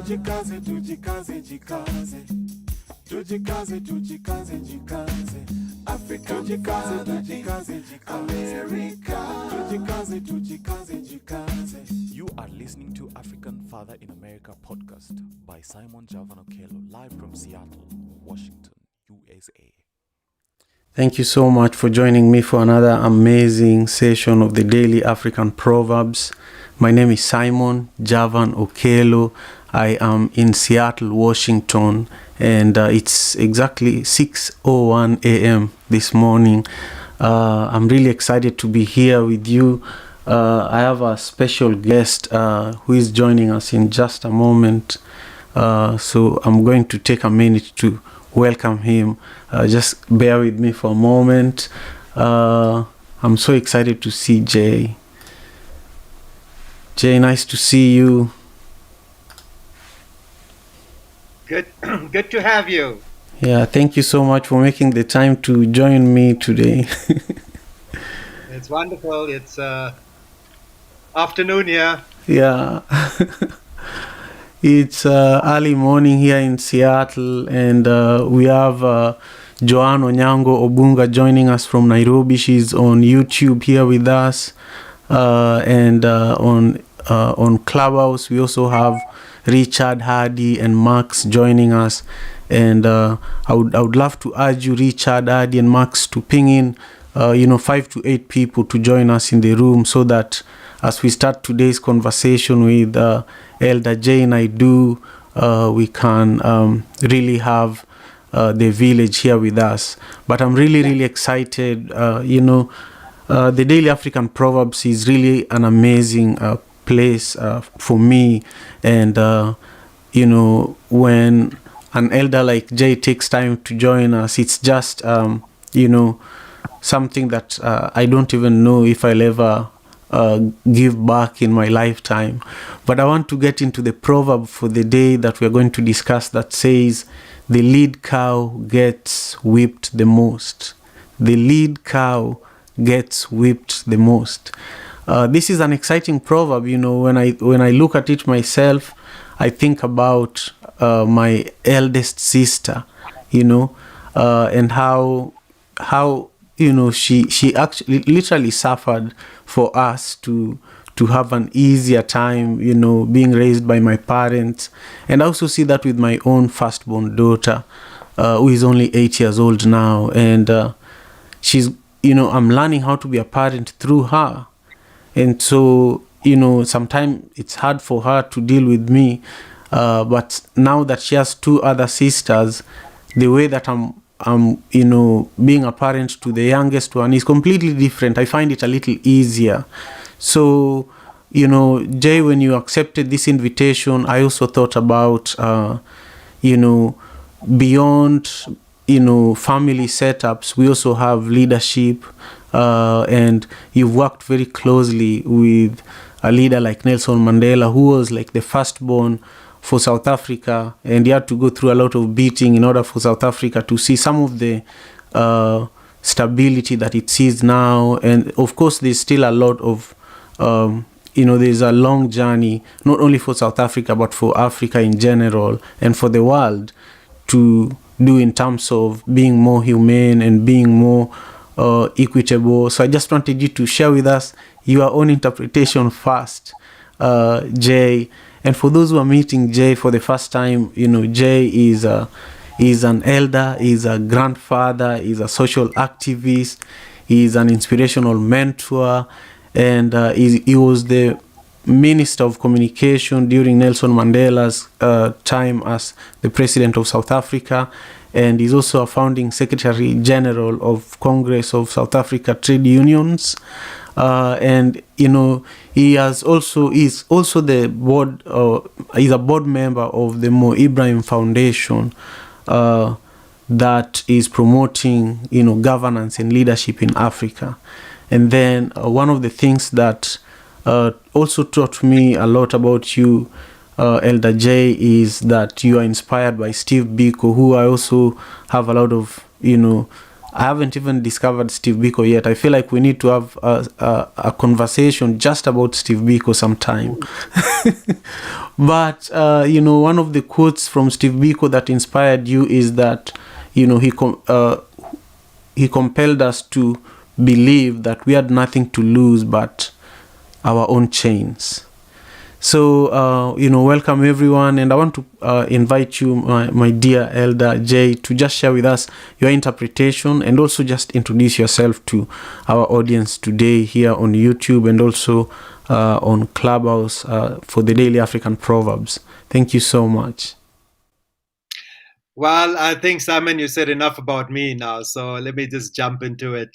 Tujikaze, tujikaze, jikaze. Tujikaze, tujikaze, jikaze. Africa, tujikaze, tujikaze, jikaze. America, tujikaze, tujikaze, jikaze. You are listening to African Father in America podcast by Simon Javan Okello, live from Seattle, Washington, USA. Thank you so much for joining me for another amazing session of the Daily African Proverbs. My name is Simon Javan Okello. I am in Seattle, Washington, and it's exactly 6:01 a.m. this morning. I'm really excited to be here with you. I have a special guest who is joining us in just a moment. So I'm going to take a minute to welcome him. Just bear with me for a moment. I'm so excited to see Jay. Jay, nice to see you. Good to have you. Yeah, thank you so much for making the time to join me today. It's wonderful. It's afternoon here. Yeah. It's early morning here in Seattle, and we have Joanne Onyango Obunga joining us from Nairobi. She's on YouTube here with us, and on Clubhouse we also have Richard, Hardy, and Max joining us. And I would love to urge you, Richard, Hardy, and Max, to ping in 5 to 8 people to join us in the room, so that as we start today's conversation with Elder Jay Naidoo, we can really have the village here with us. But I'm really excited. The Daily African Proverbs is really an amazing place for me. And, when an elder like Jay takes time to join us, it's just, something that I don't even know if I'll ever give back in my lifetime. But I want to get into the proverb for the day that we're going to discuss, that says, the lead cow gets whipped the most. The lead cow gets whipped the most. This is an exciting proverb. When I look at it myself, I think about my eldest sister, and how she actually literally suffered for us to have an easier time, being raised by my parents. And I also see that with my own firstborn daughter, who is only 8 years old now. And she's, I'm learning how to be a parent through her. And so, sometimes it's hard for her to deal with me. But now that she has 2 other sisters, the way that I'm being a parent to the youngest one is completely different. I find it a little easier. So, Jay, when you accepted this invitation, I also thought about, beyond, family setups, we also have leadership. And you've worked very closely with a leader like Nelson Mandela, who was like the firstborn for South Africa, and he had to go through a lot of beating in order for South Africa to see some of the stability that it sees now. And of course, there's still a lot of, there's a long journey, not only for South Africa, but for Africa in general and for the world to do in terms of being more humane and being more equitable. So I just wanted you to share with us your own interpretation first, Jay. And for those who are meeting Jay for the first time, Jay is an elder, is a grandfather, is a social activist, is an inspirational mentor, and he was the Minister of Communication during Nelson Mandela's time as the President of South Africa, and he's also a founding Secretary General of Congress of South Africa Trade Unions. And he is also the board. He's a board member of the Mo Ibrahim Foundation that is promoting governance and leadership in Africa. And then one of the things that also taught me a lot about you, Elder Jay, is that you are inspired by Steve Biko, who I also have a lot of I haven't even discovered Steve Biko yet. I feel like we need to have a conversation just about Steve Biko sometime. But one of the quotes from Steve Biko that inspired you is that he compelled us to believe that we had nothing to lose but our own chains. So, welcome everyone. And I want to invite you, my dear Elder Jay, to just share with us your interpretation and also just introduce yourself to our audience today here on YouTube and also on Clubhouse for the Daily African Proverbs. Thank you so much. Well, I think, Simon, you said enough about me now, so let me just jump into it.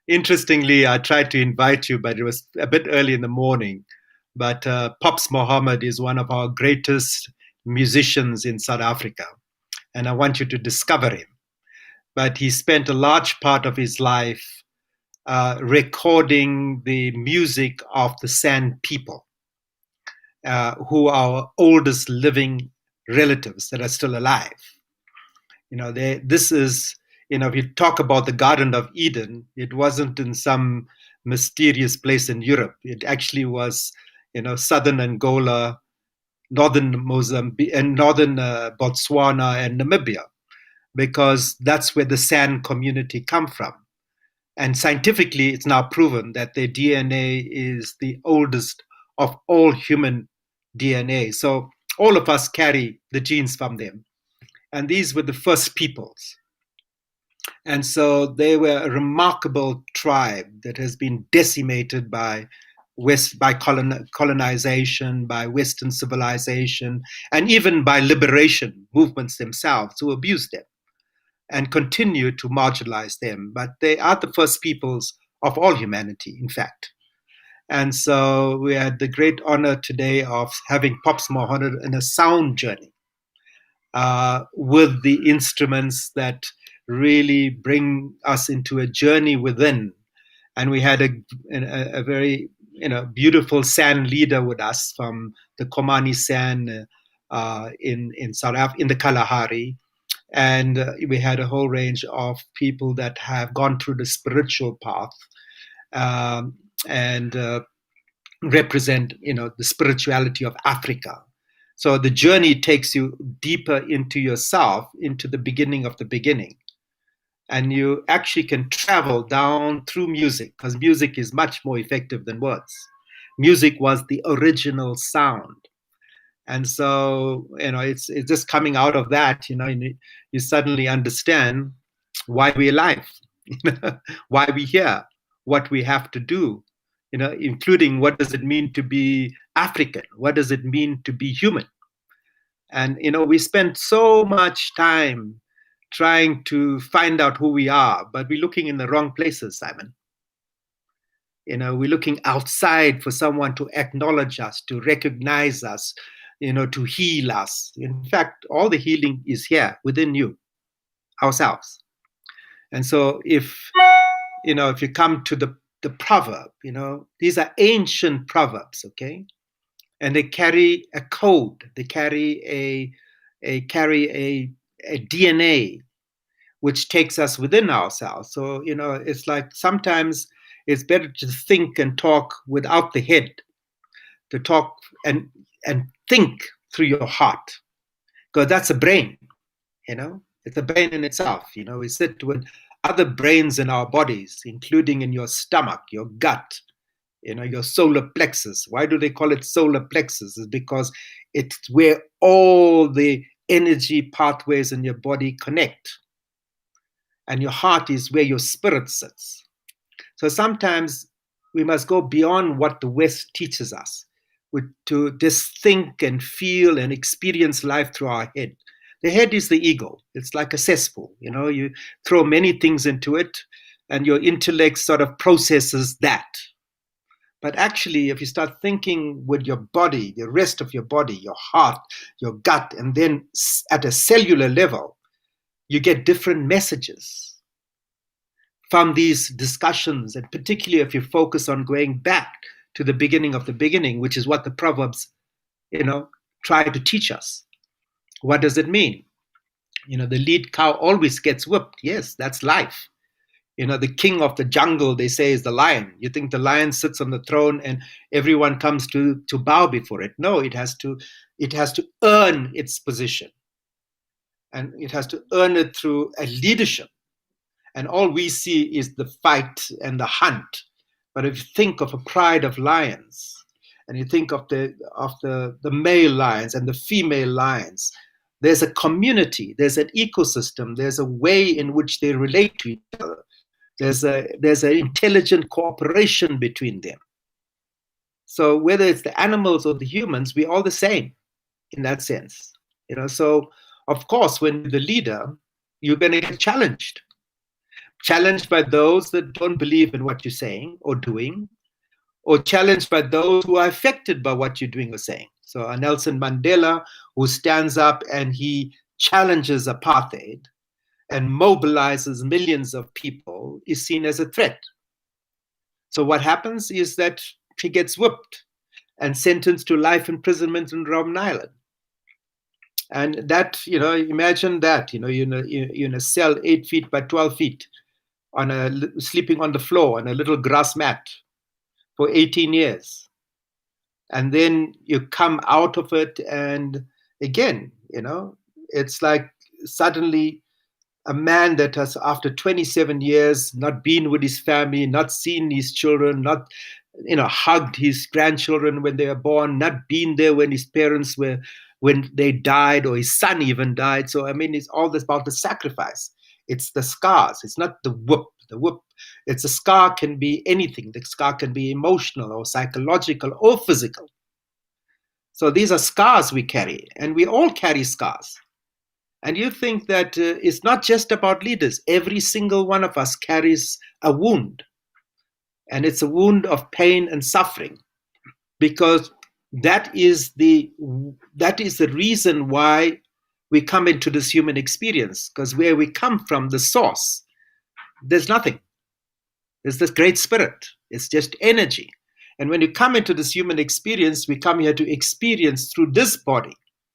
Interestingly, I tried to invite you, but it was a bit early in the morning. But Pops Mohammed is one of our greatest musicians in South Africa, and I want you to discover him. But he spent a large part of his life recording the music of the San people, who are our oldest living relatives that are still alive. This is, if you talk about the Garden of Eden, it wasn't in some mysterious place in Europe. It actually was, southern Angola, northern Mozambique, and northern Botswana and Namibia, because that's where the San community come from. And scientifically, it's now proven that their DNA is the oldest of all human DNA. So all of us carry the genes from them. And these were the first peoples. And so they were a remarkable tribe that has been decimated by colonization, by Western civilization, and even by liberation movements themselves who abused them and continue to marginalize them. But they are the first peoples of all humanity, in fact. And so we had the great honor today of having Pops Mohammed in a sound journey with the instruments that really bring us into a journey within. And we had a very beautiful San leader with us from the Komani San in South Africa, in the Kalahari. And we had a whole range of people that have gone through the spiritual path and represent the spirituality of Africa. So the journey takes you deeper into yourself, into the beginning of the beginning. And you actually can travel down through music, because music is much more effective than words. Music was the original sound. And so, it's just coming out of that, you suddenly understand why we're alive, why we're here, what we have to do, including what does it mean to be African? What does it mean to be human? And, we spend so much time trying to find out who we are, but we're looking in the wrong places, Simon. We're looking outside for someone to acknowledge us, to recognize us, to heal us. In fact, all the healing is here within you, ourselves. And so if you come to the proverb, these are ancient proverbs, okay? And they carry a code. They carry a DNA which takes us within ourselves. So, it's like sometimes it's better to think and talk without the head, to talk and think through your heart, because that's a brain, it's a brain in itself. We sit with other brains in our bodies, including in your stomach, your gut, your solar plexus. Why do they call it solar plexus? Is because it's where all the energy pathways in your body connect. And your heart is where your spirit sits. So sometimes we must go beyond what the West teaches us, to just think and feel and experience life through our head. The head is the ego. It's like a cesspool. You throw many things into it, and your intellect sort of processes that. But actually, if you start thinking with your body, the rest of your body, your heart, your gut, and then at a cellular level, you get different messages from these discussions. And particularly if you focus on going back to the beginning of the beginning, which is what the Proverbs, try to teach us. What does it mean? The lead cow always gets whipped. Yes, that's life. The king of the jungle, they say, is the lion. You think the lion sits on the throne and everyone comes to bow before it? No, it has to earn its position, and it has to earn it through a leadership. And all we see is the fight and the hunt. But if you think of a pride of lions, and you think of the male lions and the female lions, there's a community, there's an ecosystem, there's a way in which they relate to each other. There's an intelligent cooperation between them. So whether it's the animals or the humans, we're all the same in that sense. So of course, when you're the leader, you're going to get challenged by those that don't believe in what you're saying or doing, or challenged by those who are affected by what you're doing or saying. So a Nelson Mandela, who stands up and he challenges apartheid and mobilizes millions of people, is seen as a threat. So what happens is that he gets whipped and sentenced to life imprisonment in Robben Island. And that, imagine that, you're in a cell 8 feet by 12 feet, sleeping on the floor on a little grass mat for 18 years. And then you come out of it, and again, it's like suddenly a man that has, after 27 years, not been with his family, not seen his children, not hugged his grandchildren when they were born, not been there when his parents were, when they died, or his son even died. So it's all this about the sacrifice. It's the scars. It's not the whoop. It's a scar can be anything. The scar can be emotional or psychological or physical. So these are scars we carry, and we all carry scars. And you think that it's not just about leaders. Every single one of us carries a wound, and it's a wound of pain and suffering, because that is the reason why we come into this human experience. Because where we come from, the source, there's nothing. There's this great spirit. It's just energy. And when you come into this human experience, we come here to experience through this body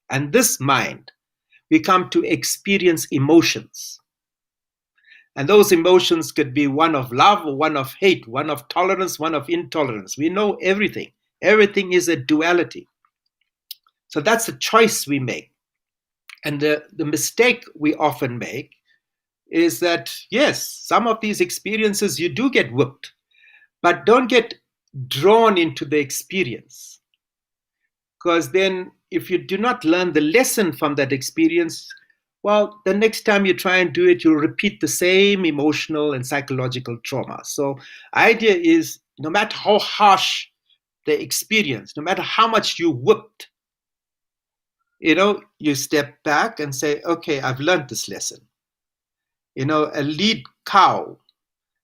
and this mind. We come to experience emotions. And those emotions could be one of love or one of hate, one of tolerance, one of intolerance. We know everything. Everything is a duality. So that's the choice we make. And the mistake we often make is that, yes, some of these experiences you do get whipped, but don't get drawn into the experience. Because then if you do not learn the lesson from that experience, well, the next time you try and do it, you'll repeat the same emotional and psychological trauma. So the idea is, no matter how harsh the experience, no matter how much you whipped, you step back and say, okay, I've learned this lesson. A lead cow,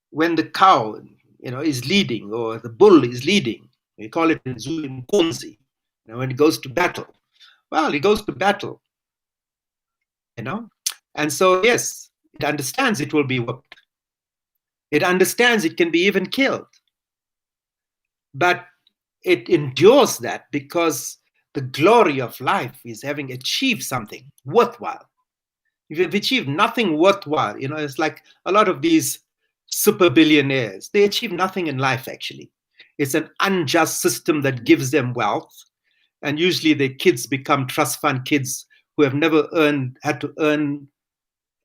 when the cow, is leading, or the bull is leading, we call it in Zulu Mkunzi, when it goes to battle. Well, it goes to battle, And so, yes, it understands it will be whipped. It understands it can be even killed. But it endures that because the glory of life is having achieved something worthwhile. If you've achieved nothing worthwhile, it's like a lot of these super billionaires, they achieve nothing in life, actually. It's an unjust system that gives them wealth. And usually their kids become trust fund kids who have never had to earn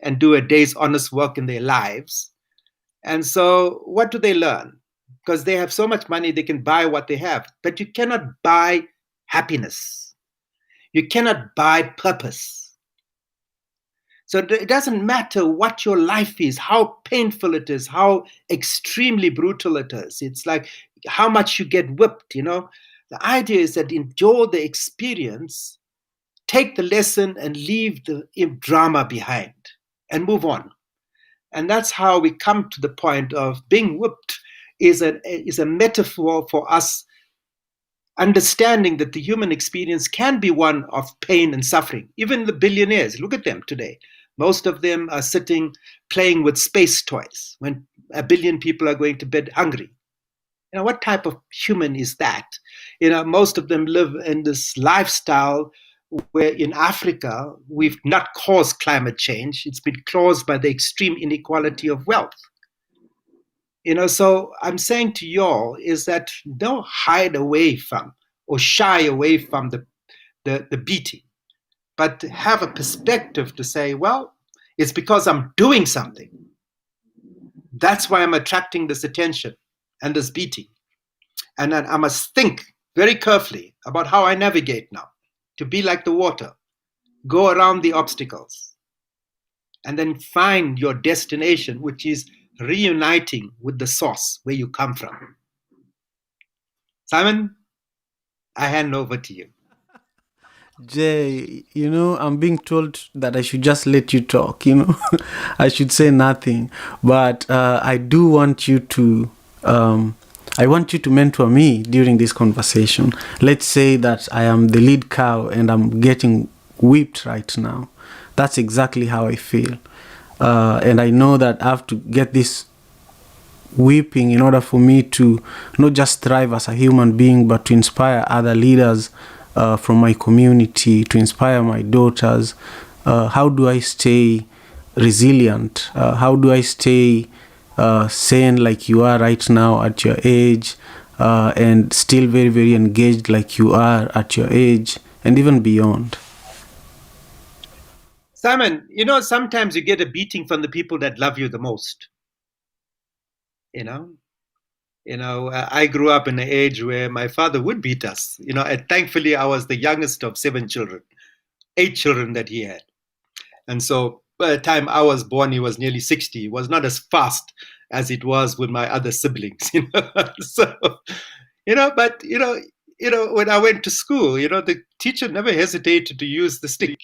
and do a day's honest work in their lives. And so what do they learn? Because they have so much money, they can buy what they have. But you cannot buy happiness. You cannot buy purpose. So it doesn't matter what your life is, how painful it is, how extremely brutal it is. It's like how much you get whipped, The idea is that endure the experience, take the lesson, and leave the drama behind and move on. And that's how we come to the point of being whipped is a metaphor for us understanding that the human experience can be one of pain and suffering. Even the billionaires, look at them today. Most of them are sitting playing with space toys when 1 billion people are going to bed hungry. What type of human is that? Most of them live in this lifestyle where in Africa, we've not caused climate change. It's been caused by the extreme inequality of wealth. So I'm saying to y'all is that don't hide away from or shy away from the beating, but have a perspective to say, well, it's because I'm doing something. That's why I'm attracting this attention and this beating. And then I must think very carefully about how I navigate now to be like the water, go around the obstacles, and then find your destination, which is reuniting with the source where you come from. Simon, I hand over to you. Jay, I'm being told that I should just let you talk, I should say nothing. But I do want you to, I want you to mentor me during this conversation. Let's say that I am the lead cow and I'm getting whipped right now. That's exactly how I feel. And I know that I have to get this whipping in order for me to not just thrive as a human being, but to inspire other leaders from my community, to inspire my daughters. How do I stay resilient? How do I stay sane like you are right now at your age, and still very, very engaged like you are at your age, and even beyond? Simon, sometimes you get a beating from the people that love you the most. I grew up in an age where my father would beat us. And thankfully I was the youngest of 7 children, 8 children that he had. And so by the time I was born, he was nearly 60. He was not as fast as it was with my other siblings. So, but when I went to school, the teacher never hesitated to use the stick.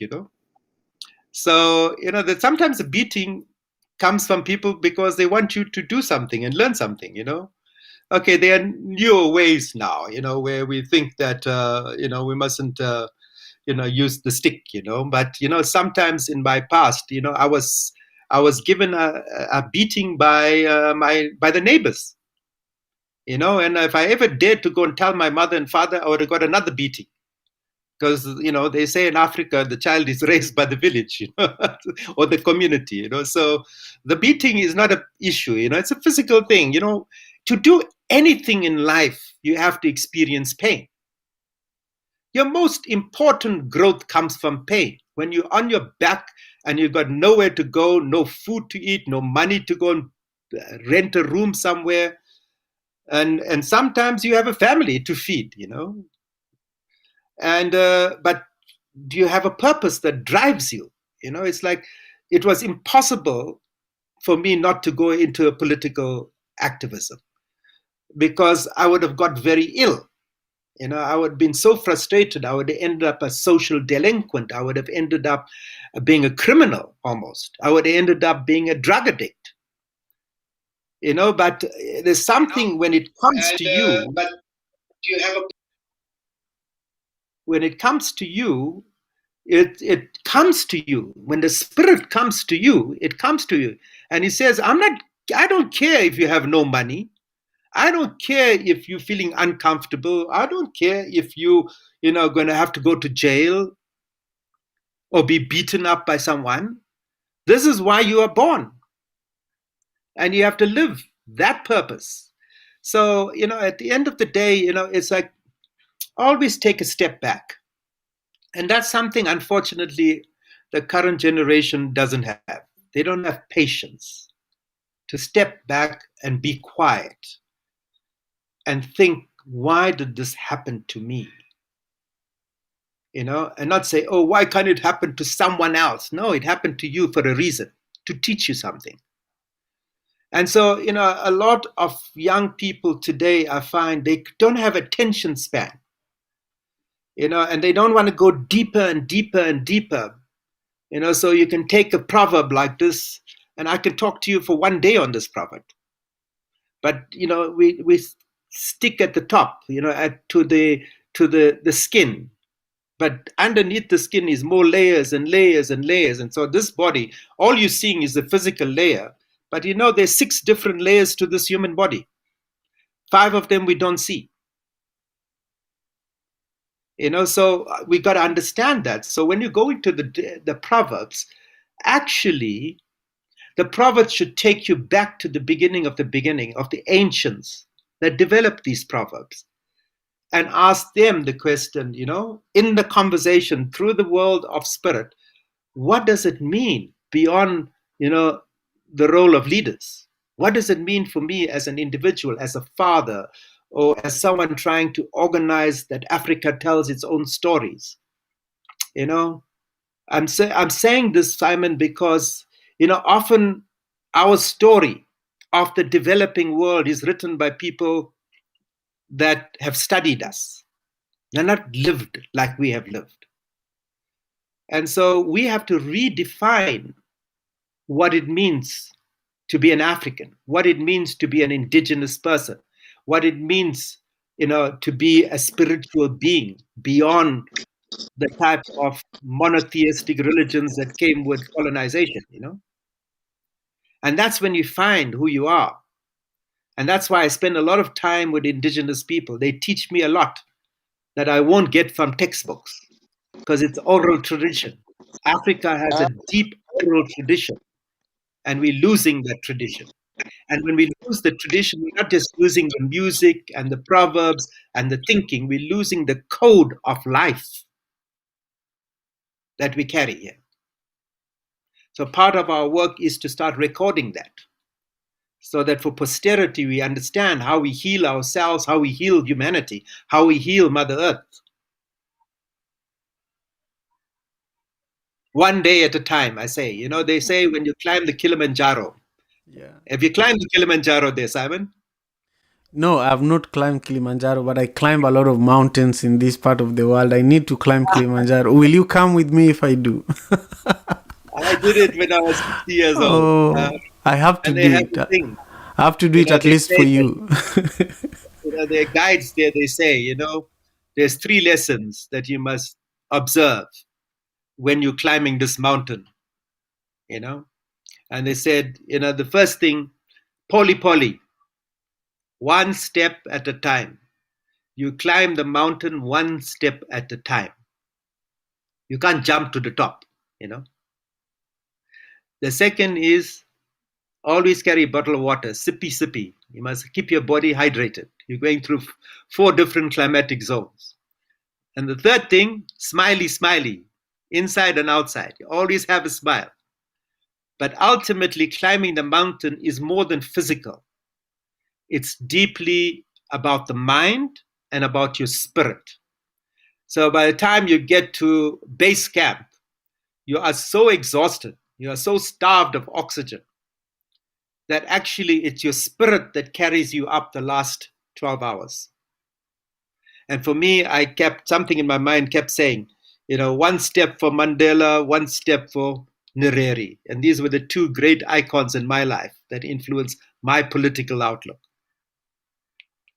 So, that sometimes the beating comes from people because they want you to do something and learn something. Okay, there are newer ways now, where we think that, we mustn't, use the stick, but, sometimes in my past, I was given a beating by the neighbors, and if I ever dared to go and tell my mother and father, I would have got another beating. Because, they say in Africa, the child is raised by the village, or the community, So the beating is not an issue, it's a physical thing, To do anything in life, you have to experience pain. Your most important growth comes from pain. When you're on your back and you've got nowhere to go, no food to eat, no money to go and rent a room somewhere, and sometimes you have a family to feed, and but do you have a purpose that drives you? It's like it was impossible for me not to go into a political activism because I would have got very ill. I would have been so frustrated. I would have ended up a social delinquent. I would have ended up being a criminal almost. I would have ended up being a drug addict. But there's something when it comes to you. But do you have a when it comes to you, it comes to you. When the spirit comes to you, it comes to you. And he says, I don't care if you have no money. I don't care if you're feeling uncomfortable. I don't care if going to have to go to jail or be beaten up by someone. This is why you are born. And you have to live that purpose. So, at the end of the day, it's like always take a step back. And that's something, unfortunately, the current generation doesn't have. They don't have patience to step back and be quiet and think, why did this happen to me? And not say, oh, why can't it happen to someone else? No, it happened to you for a reason, to teach you something. And so, a lot of young people today, I find they don't have attention span, and they don't want to go deeper and deeper and deeper. So you can take a proverb like this, and I can talk to you for one day on this proverb. But we stick at the top, to the skin. But underneath the skin is more layers and layers and layers. And so this body, all you're seeing is the physical layer. But there's 6 different layers to this human body. 5 of them we don't see. So we got to understand that. So when you go into the Proverbs, actually, The proverbs should take you back to the beginning of the ancients that developed these proverbs, and ask them the question, in the conversation through the world of spirit, what does it mean beyond, the role of leaders? What does it mean for me as an individual, as a father, or as someone trying to organize that Africa tells its own stories? I'm saying this, Simon, because often our story of the developing world is written by people that have studied us. They're not lived like we have lived. And so we have to redefine what it means to be an African, what it means to be an indigenous person, what it means, to be a spiritual being beyond the type of monotheistic religions that came with colonization, And that's when you find who you are. And that's why I spend a lot of time with indigenous people. They teach me a lot that I won't get from textbooks, because it's oral tradition. Africa has a deep oral tradition, and we're losing that tradition. And when we lose the tradition, we're not just losing the music and the proverbs and the thinking, we're losing the code of life that we carry here. So part of our work is to start recording that, so that for posterity we understand how we heal ourselves, how we heal humanity, how we heal Mother Earth. One day at a time, I say. They say when you climb the Kilimanjaro. Yeah. Have you climbed the Kilimanjaro there, Simon? No, I've not climbed Kilimanjaro, but I climb a lot of mountains in this part of the world. I need to climb Kilimanjaro. Will you come with me if I do? I did it when I was 50 years old. I have to do it. I have to do it at least for you. There are guides there, they say, there's 3 lessons that you must observe when you're climbing this mountain, And they said, the first thing, poly, one step at a time. You climb the mountain one step at a time. You can't jump to the top, The second is always carry a bottle of water, sippy. You must keep your body hydrated. You're going through 4 different climatic zones. And the third thing, smiley, inside and outside. You always have a smile. But ultimately, climbing the mountain is more than physical. It's deeply about the mind and about your spirit. So by the time you get to base camp, you are so exhausted, you are so starved of oxygen, that actually it's your spirit that carries you up the last 12 hours. And for me, something in my mind kept saying, one step for Mandela, one step for Nyerere. And these were the 2 great icons in my life that influenced my political outlook.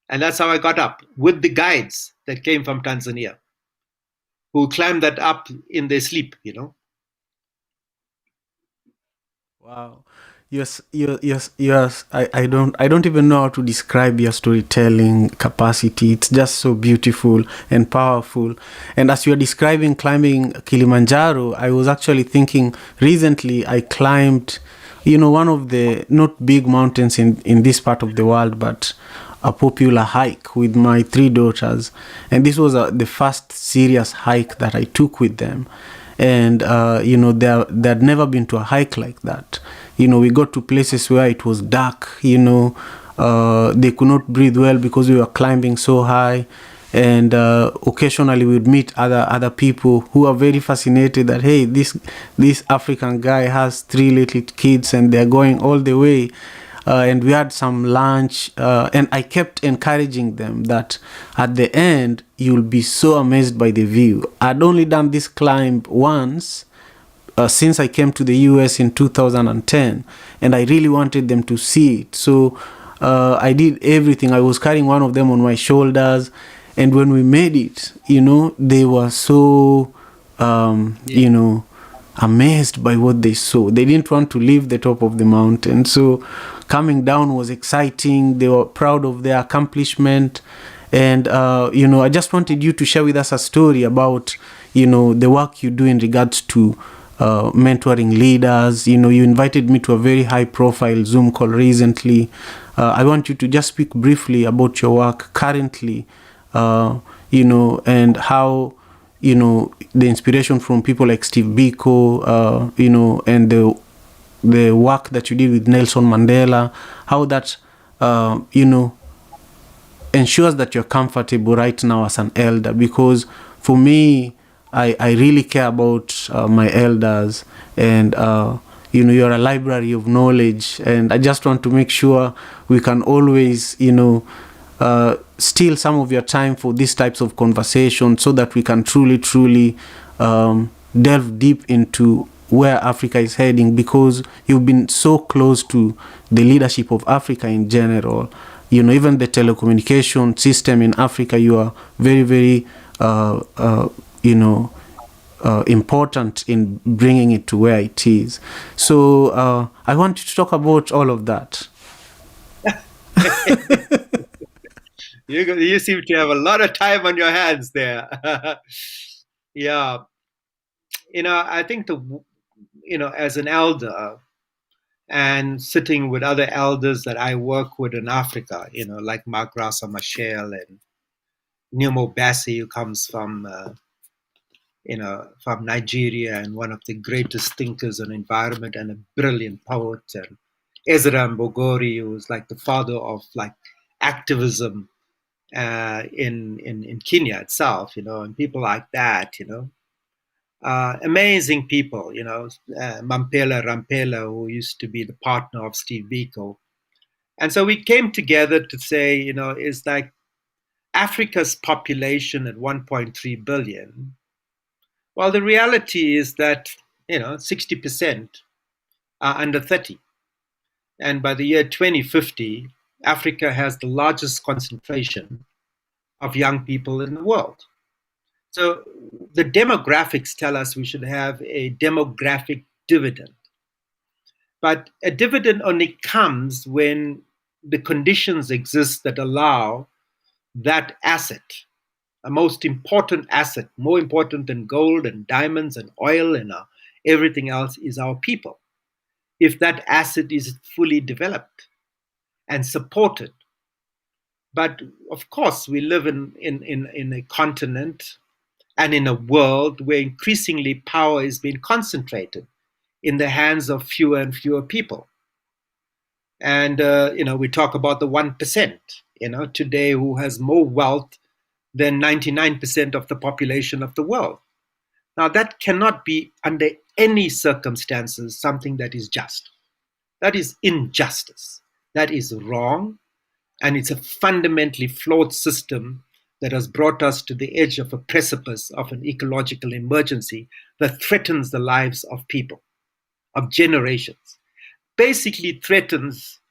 And that's how I got up, with the guides that came from Tanzania, who climbed that up in their sleep, Wow. Yes. I don't even know how to describe your storytelling capacity. It's just so beautiful and powerful. And as you are describing climbing Kilimanjaro, I was actually thinking recently I climbed, one of the not big mountains in this part of the world, but a popular hike with my 3 daughters. And this was the first serious hike that I took with them. And, they had never been to a hike like that. We got to places where it was dark, they could not breathe well because we were climbing so high. And occasionally we would meet other people who are very fascinated that, hey, this African guy has 3 little kids and they're going all the way. And we had some lunch, and I kept encouraging them that at the end, you'll be so amazed by the view. I'd only done this climb once since I came to the US in 2010, and I really wanted them to see it. So I did everything. I was carrying one of them on my shoulders, and when we made it, they were so, amazed by what they saw. They didn't want to leave the top of the mountain. So coming down was exciting. They were proud of their accomplishment. And, I just wanted you to share with us a story about, the work you do in regards to mentoring leaders. You invited me to a very high-profile Zoom call recently. I want you to just speak briefly about your work currently, and how, the inspiration from people like Steve Biko, and the work that you did with Nelson Mandela, how that, ensures that you're comfortable right now as an elder. Because for me, I really care about my elders, and you're a library of knowledge, and I just want to make sure we can always steal some of your time for these types of conversations, so that we can truly delve deep into where Africa is heading, because you've been so close to the leadership of Africa in general. Even the telecommunication system in Africa, you are very important in bringing it to where it is. So I want you to talk about all of that. You seem to have a lot of time on your hands there. Yeah. I think as an elder, and sitting with other elders that I work with in Africa, like Mark Rasa Machel and Nemo Bassi, who comes from Nigeria, and one of the greatest thinkers on environment and a brilliant poet, and Ezra Mbogori, who's like the father of like activism in Kenya itself, and people like that, amazing people, Mampela Rampela, who used to be the partner of Steve Biko. And so we came together to say, is like Africa's population at 1.3 billion. Well, the reality is that, 60% are under 30. And by the year 2050, Africa has the largest concentration of young people in the world. So the demographics tell us we should have a demographic dividend. But a dividend only comes when the conditions exist that allow that asset, a most important asset, more important than gold and diamonds and oil and everything else, is our people. If that asset is fully developed and supported. But of course, we live in a continent and in a world where increasingly power is being concentrated in the hands of fewer and fewer people. And, we talk about the 1%, today, who has more wealth than 99% of the population of the world. Now, that cannot be, under any circumstances, something that is just. That is injustice. That is wrong. And it's a fundamentally flawed system that has brought us to the edge of a precipice of an ecological emergency that threatens the lives of people, of generations. Basically threatens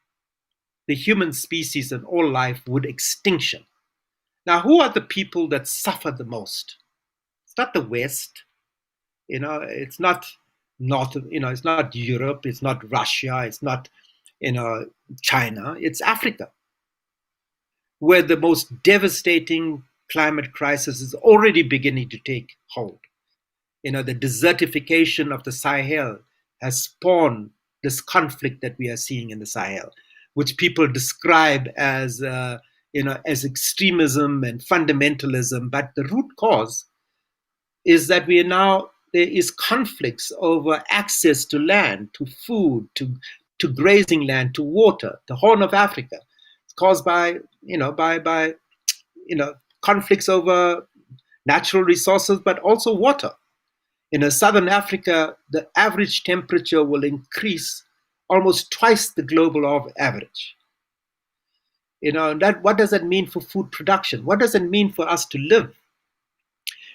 the human species and all life with extinction. Now, who are the people that suffer the most? It's not the West. It's not North. It's not Europe. It's not Russia. It's not, China. It's Africa, where the most devastating climate crisis is already beginning to take hold. The desertification of the Sahel has spawned this conflict that we are seeing in the Sahel, which people describe as as extremism and fundamentalism. But the root cause is that there is conflicts over access to land, to food, to grazing land, to water. The Horn of Africa is caused by conflicts over natural resources, but also water. In Southern Africa, the average temperature will increase almost twice the global average. What does that mean for food production? What does it mean for us to live?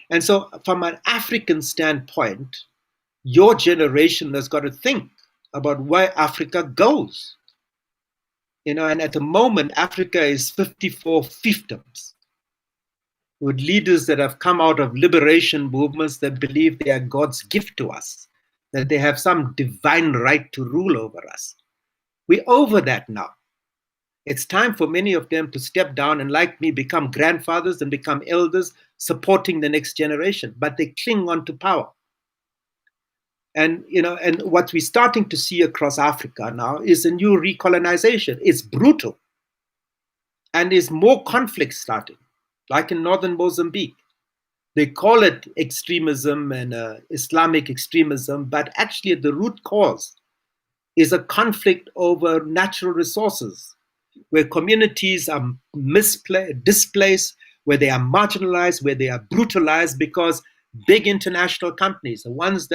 And so from an African standpoint, your generation has got to think about where Africa goes. And at the moment, Africa is 54 fiefdoms, with leaders that have come out of liberation movements that believe they are God's gift to us, that they have some divine right to rule over us. We're over that now. It's time for many of them to step down and, like me, become grandfathers and become elders supporting the next generation, but they cling on to power. And and what we're starting to see across Africa now is a new recolonization. It's brutal, and is more conflict starting, like in northern Mozambique. They call it extremism and Islamic extremism, but actually the root cause is a conflict over natural resources, where communities are displaced, where they are marginalized, where they are brutalized because big international companies, the ones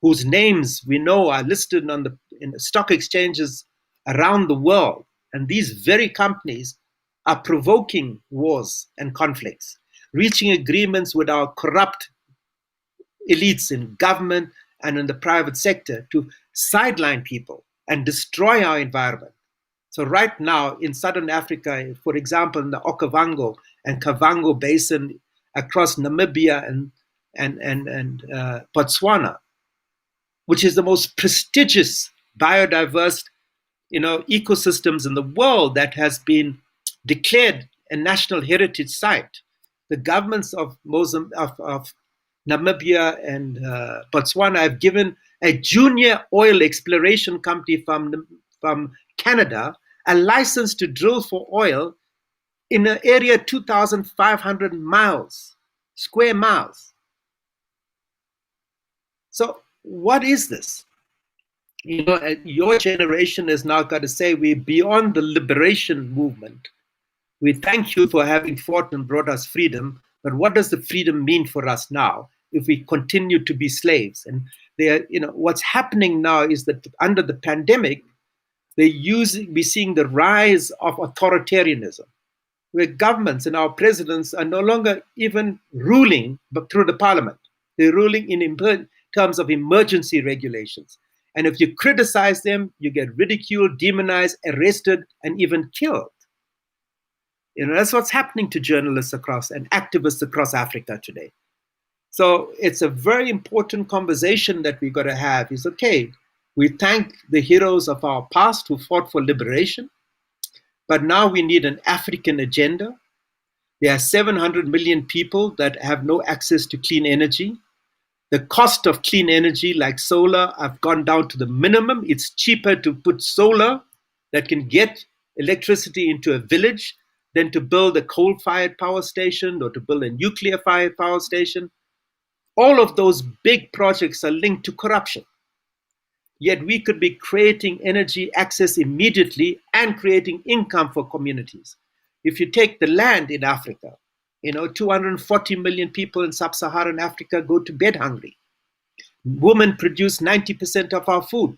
whose names we know are listed in the stock exchanges around the world, and these very companies are provoking wars and conflicts, reaching agreements with our corrupt elites in government and in the private sector to sideline people and destroy our environment. So right now in Southern Africa, for example, in the Okavango and Kavango Basin across Namibia and Botswana, which is the most prestigious biodiverse ecosystems in the world that has been declared a national heritage site. The governments of Namibia and Botswana have given a junior oil exploration company from Canada a license to drill for oil in an area 2,500 square miles. So what is this? Your generation has now got to say we're beyond the liberation movement. We thank you for having fought and brought us freedom, but what does the freedom mean for us now if we continue to be slaves? And what's happening now is that under the pandemic, we're seeing the rise of authoritarianism, where governments and our presidents are no longer even ruling but through the parliament. They're ruling in terms of emergency regulations. And if you criticize them, you get ridiculed, demonized, arrested, and even killed. That's what's happening to journalists and activists across Africa today. So it's a very important conversation that we've got to have. Is okay, we thank the heroes of our past who fought for liberation, but now we need an African agenda. There are 700 million people that have no access to clean energy. The cost of clean energy, like solar, have gone down to the minimum. It's cheaper to put solar that can get electricity into a village than to build a coal-fired power station or to build a nuclear-fired power station. All of those big projects are linked to corruption. Yet we could be creating energy access immediately and creating income for communities. If you take the land in Africa, 240 million people in sub-Saharan Africa go to bed hungry. Women produce 90% of our food.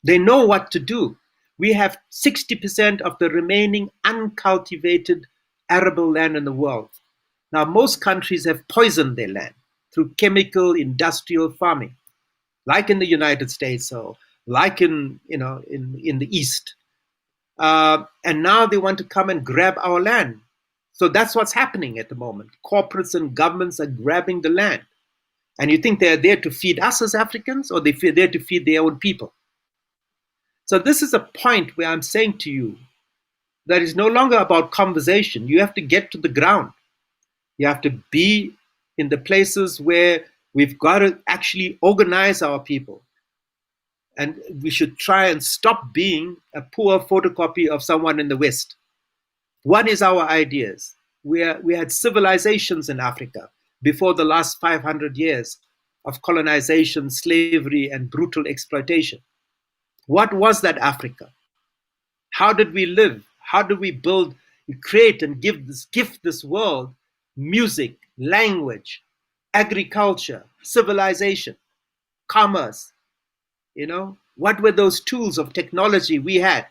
They know what to do. We have 60% of the remaining uncultivated arable land in the world. Now, most countries have poisoned their land through chemical industrial farming, like in the United States or like in the East. And now they want to come and grab our land. So that's what's happening at the moment. Corporates and governments are grabbing the land. And you think they're there to feed us as Africans, or they're there to feed their own people? So this is a point where I'm saying to you that it's no longer about conversation. You have to get to the ground. You have to be in the places where we've got to actually organize our people. And we should try and stop being a poor photocopy of someone in the West. What is our ideas? We had civilizations in Africa before the last 500 years of colonization, slavery, and brutal exploitation. What was that Africa? How did we live? How do we build, create, and gift this world music, language, agriculture, civilization, commerce? What were those tools of technology we had?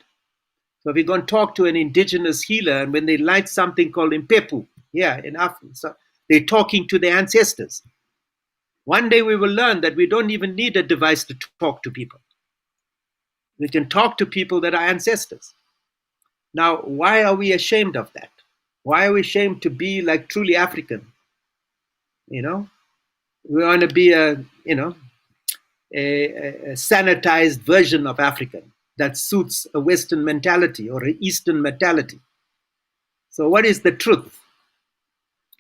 So if you go and talk to an indigenous healer, and when they light something called impepu here in Africa, so they're talking to their ancestors. One day we will learn that we don't even need a device to talk to people. We can talk to people that are ancestors. Now, why are we ashamed of that? Why are we ashamed to be like truly African? We want to be a sanitized version of African that suits a Western mentality or an Eastern mentality. So what is the truth?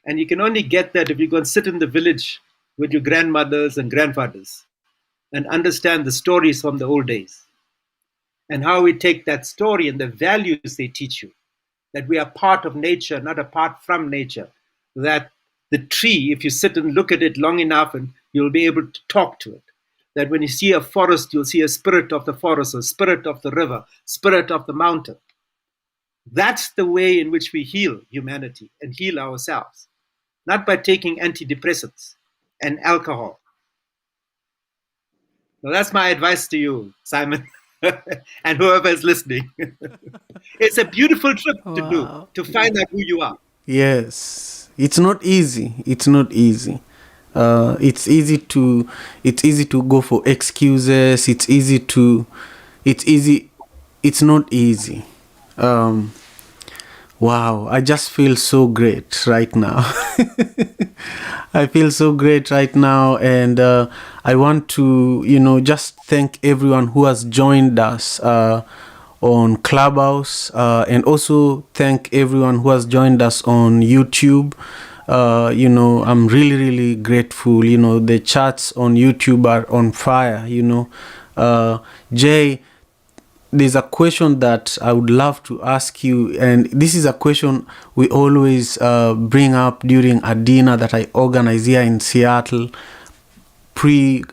And you can only get that if you go and sit in the village with your grandmothers and grandfathers and understand the stories from the old days, and how we take that story and the values they teach you, that we are part of nature, not apart from nature, that the tree, if you sit and look at it long enough, and you'll be able to talk to it, that when you see a forest, you'll see a spirit of the forest, a spirit of the river, spirit of the mountain. That's the way in which we heal humanity and heal ourselves, not by taking antidepressants and alcohol. So that's my advice to you, Simon, and whoever is listening. It's a beautiful trip to do, Wow. to find out who you are. Yes, it's not easy. It's not easy. It's easy to go for excuses. It's not easy. Wow, I just feel so great right now. I feel so great right now, and I want to, just thank everyone who has joined us on Clubhouse, and also thank everyone who has joined us on YouTube. I'm really, really grateful. The chats on YouTube are on fire. Jay, there's a question that I would love to ask you, and this is a question we always bring up during a dinner that I organize here in Seattle, pre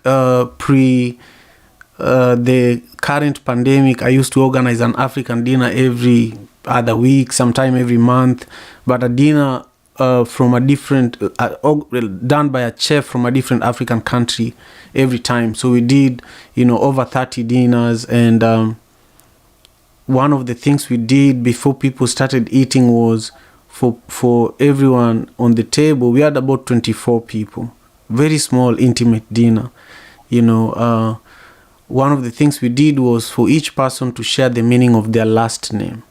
the current pandemic. I used to organize an African dinner every other week, sometime every month, but a dinner from a different, done by a chef from a different African country every time. So we did, over 30 dinners, and one of the things we did before people started eating was for everyone on the table. We had about 24 people, very small, intimate dinner. One of the things we did was for each person to share the meaning of their last name.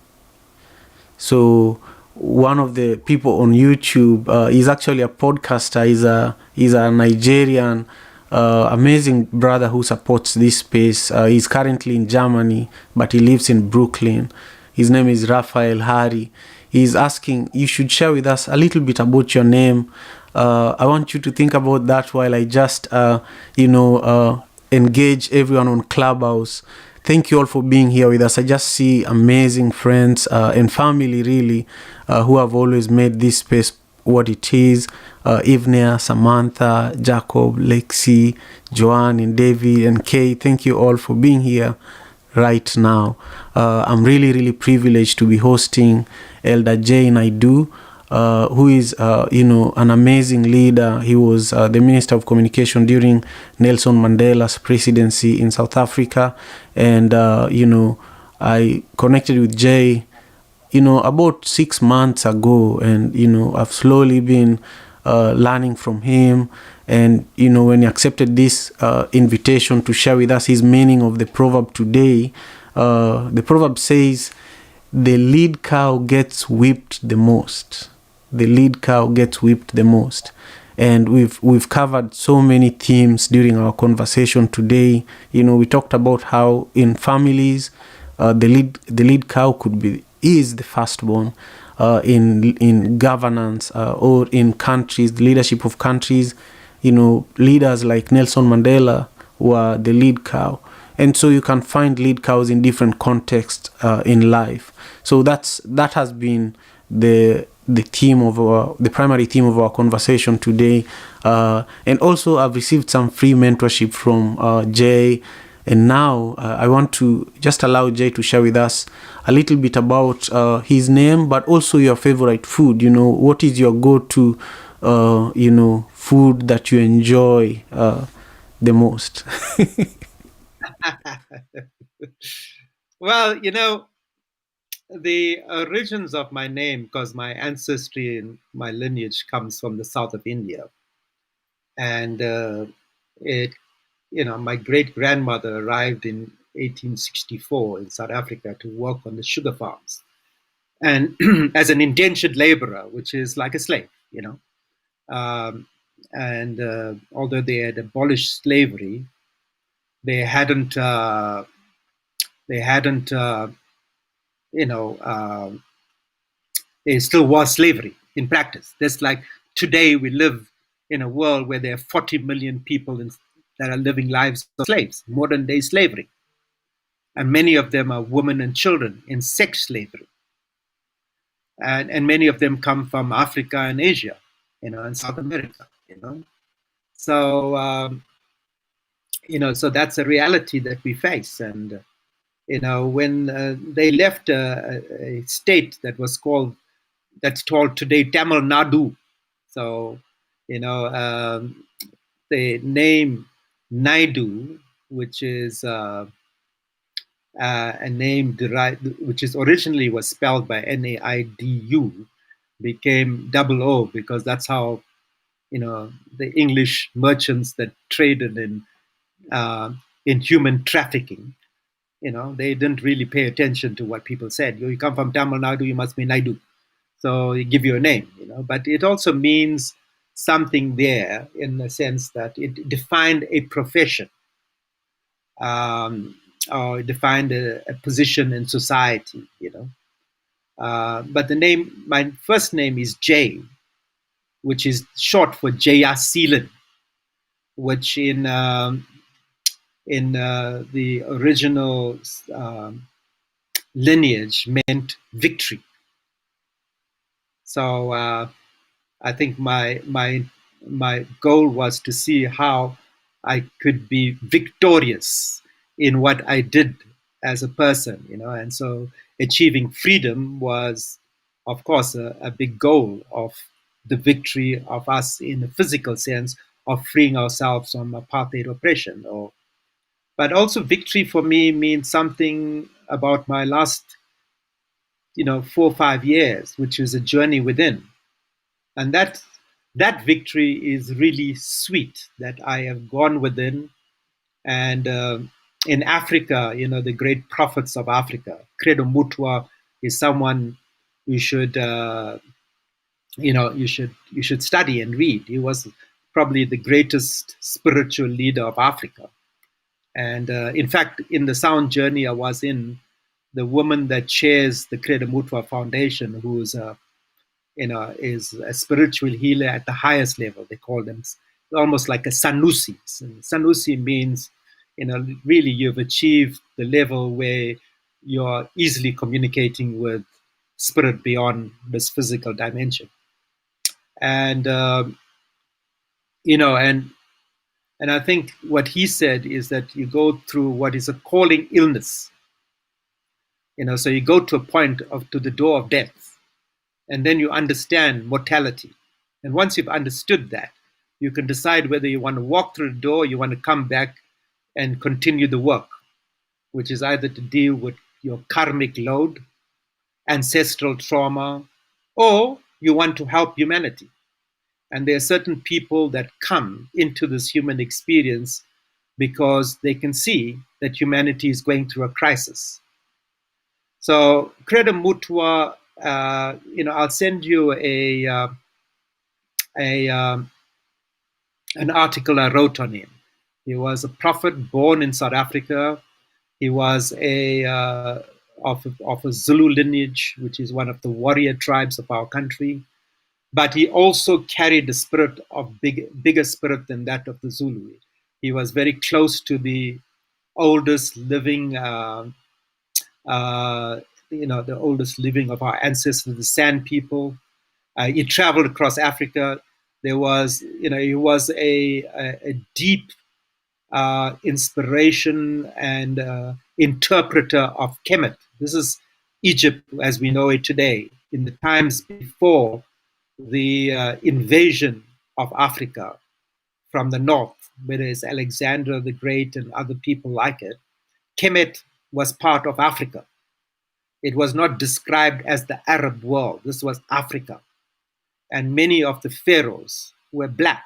So one of the people on YouTube is actually a podcaster. He's a Nigerian amazing brother who supports this space. He's currently in Germany, but he lives in Brooklyn. His name is Raphael Hari. He's asking, you should share with us a little bit about your name. I want you to think about that while I just, engage everyone on Clubhouse. Thank you all for being here with us. I just see amazing friends and family, really, who have always made this space what it is. Ivnea, Samantha, Jacob, Lexi, Joanne, and David, and Kay. Thank you all for being here right now. I'm really, really privileged to be hosting Elder Jay Naidoo, who is, an amazing leader. He was the Minister of Communication during Nelson Mandela's presidency in South Africa. And, I connected with Jay, about 6 months ago. And, I've slowly been learning from him. And, when he accepted this invitation to share with us his meaning of the proverb today, the proverb says, the lead cow gets whipped the most. The lead cow gets whipped the most. And we've covered so many themes during our conversation today. We talked about how in families, the lead cow is the firstborn. In governance, or in countries, the leadership of countries, leaders like Nelson Mandela were the lead cow. And so you can find lead cows in different contexts in life. So that has been the primary theme of our conversation today. And also I've received some free mentorship from Jay. And now I want to just allow Jay to share with us a little bit about his name, but also your favorite food. What is your go-to, food that you enjoy the most? Well, the origins of my name, because my ancestry and my lineage comes from the south of India. And my great-grandmother arrived in 1864 in South Africa to work on the sugar farms, and as an indentured laborer, which is like a slave, and although they had abolished slavery, they hadn't it still was slavery in practice. Just like today we live in a world where there are 40 million people in that are living lives of slaves, modern day slavery. And many of them are women and children in sex slavery. And many of them come from Africa and Asia, and South America. So, so that's a reality that we face. And, when they left a state that's called today Tamil Nadu. So, the name Naidu, which is a name which is originally was spelled by Naidu, became double O because that's how the English merchants that traded in human trafficking. They didn't really pay attention to what people said. You come from Tamil Nadu, you must be Naidu. So they give you a name, But it also means something there in the sense that it defined a profession, or defined a position in society, But my first name is Jay, which is short for Jayasilan, which in the original lineage meant victory. So I think my goal was to see how I could be victorious in what I did as a person, and so achieving freedom was, of course, a big goal of the victory of us in a physical sense of freeing ourselves from apartheid oppression. But also victory for me means something about my last, 4 or 5 years, which is a journey within. And that victory is really sweet, that I have gone within. And in Africa, the great prophets of Africa, Credo Mutwa is someone you should, you should study and read. He was probably the greatest spiritual leader of Africa. And in fact, in the sound journey I was in, the woman that chairs the Credo Mutwa Foundation, who's is a spiritual healer at the highest level. They call them almost like a Sanusi. Sanusi means, really you've achieved the level where you're easily communicating with spirit beyond this physical dimension. And, and I think what he said is that you go through what is a calling illness. So you go to a point to the door of death, and then you understand mortality. And once you've understood that, you can decide whether you want to walk through the door, or you want to come back and continue the work, which is either to deal with your karmic load, ancestral trauma, or you want to help humanity. And there are certain people that come into this human experience because they can see that humanity is going through a crisis. So Credo Mutwa, I'll send you an article I wrote on him. He was a prophet born in South Africa. He was of a Zulu lineage, which is one of the warrior tribes of our country. But he also carried the spirit of bigger spirit than that of the Zulu. He was very close to the oldest living, the oldest living of our ancestors, the San people. He traveled across Africa. He was a deep inspiration and interpreter of Kemet. This is Egypt as we know it today. In the times before the invasion of Africa from the north, whether it's Alexander the Great and other people like it, Kemet was part of Africa. It was not described as the Arab world. This was Africa. And many of the pharaohs were black.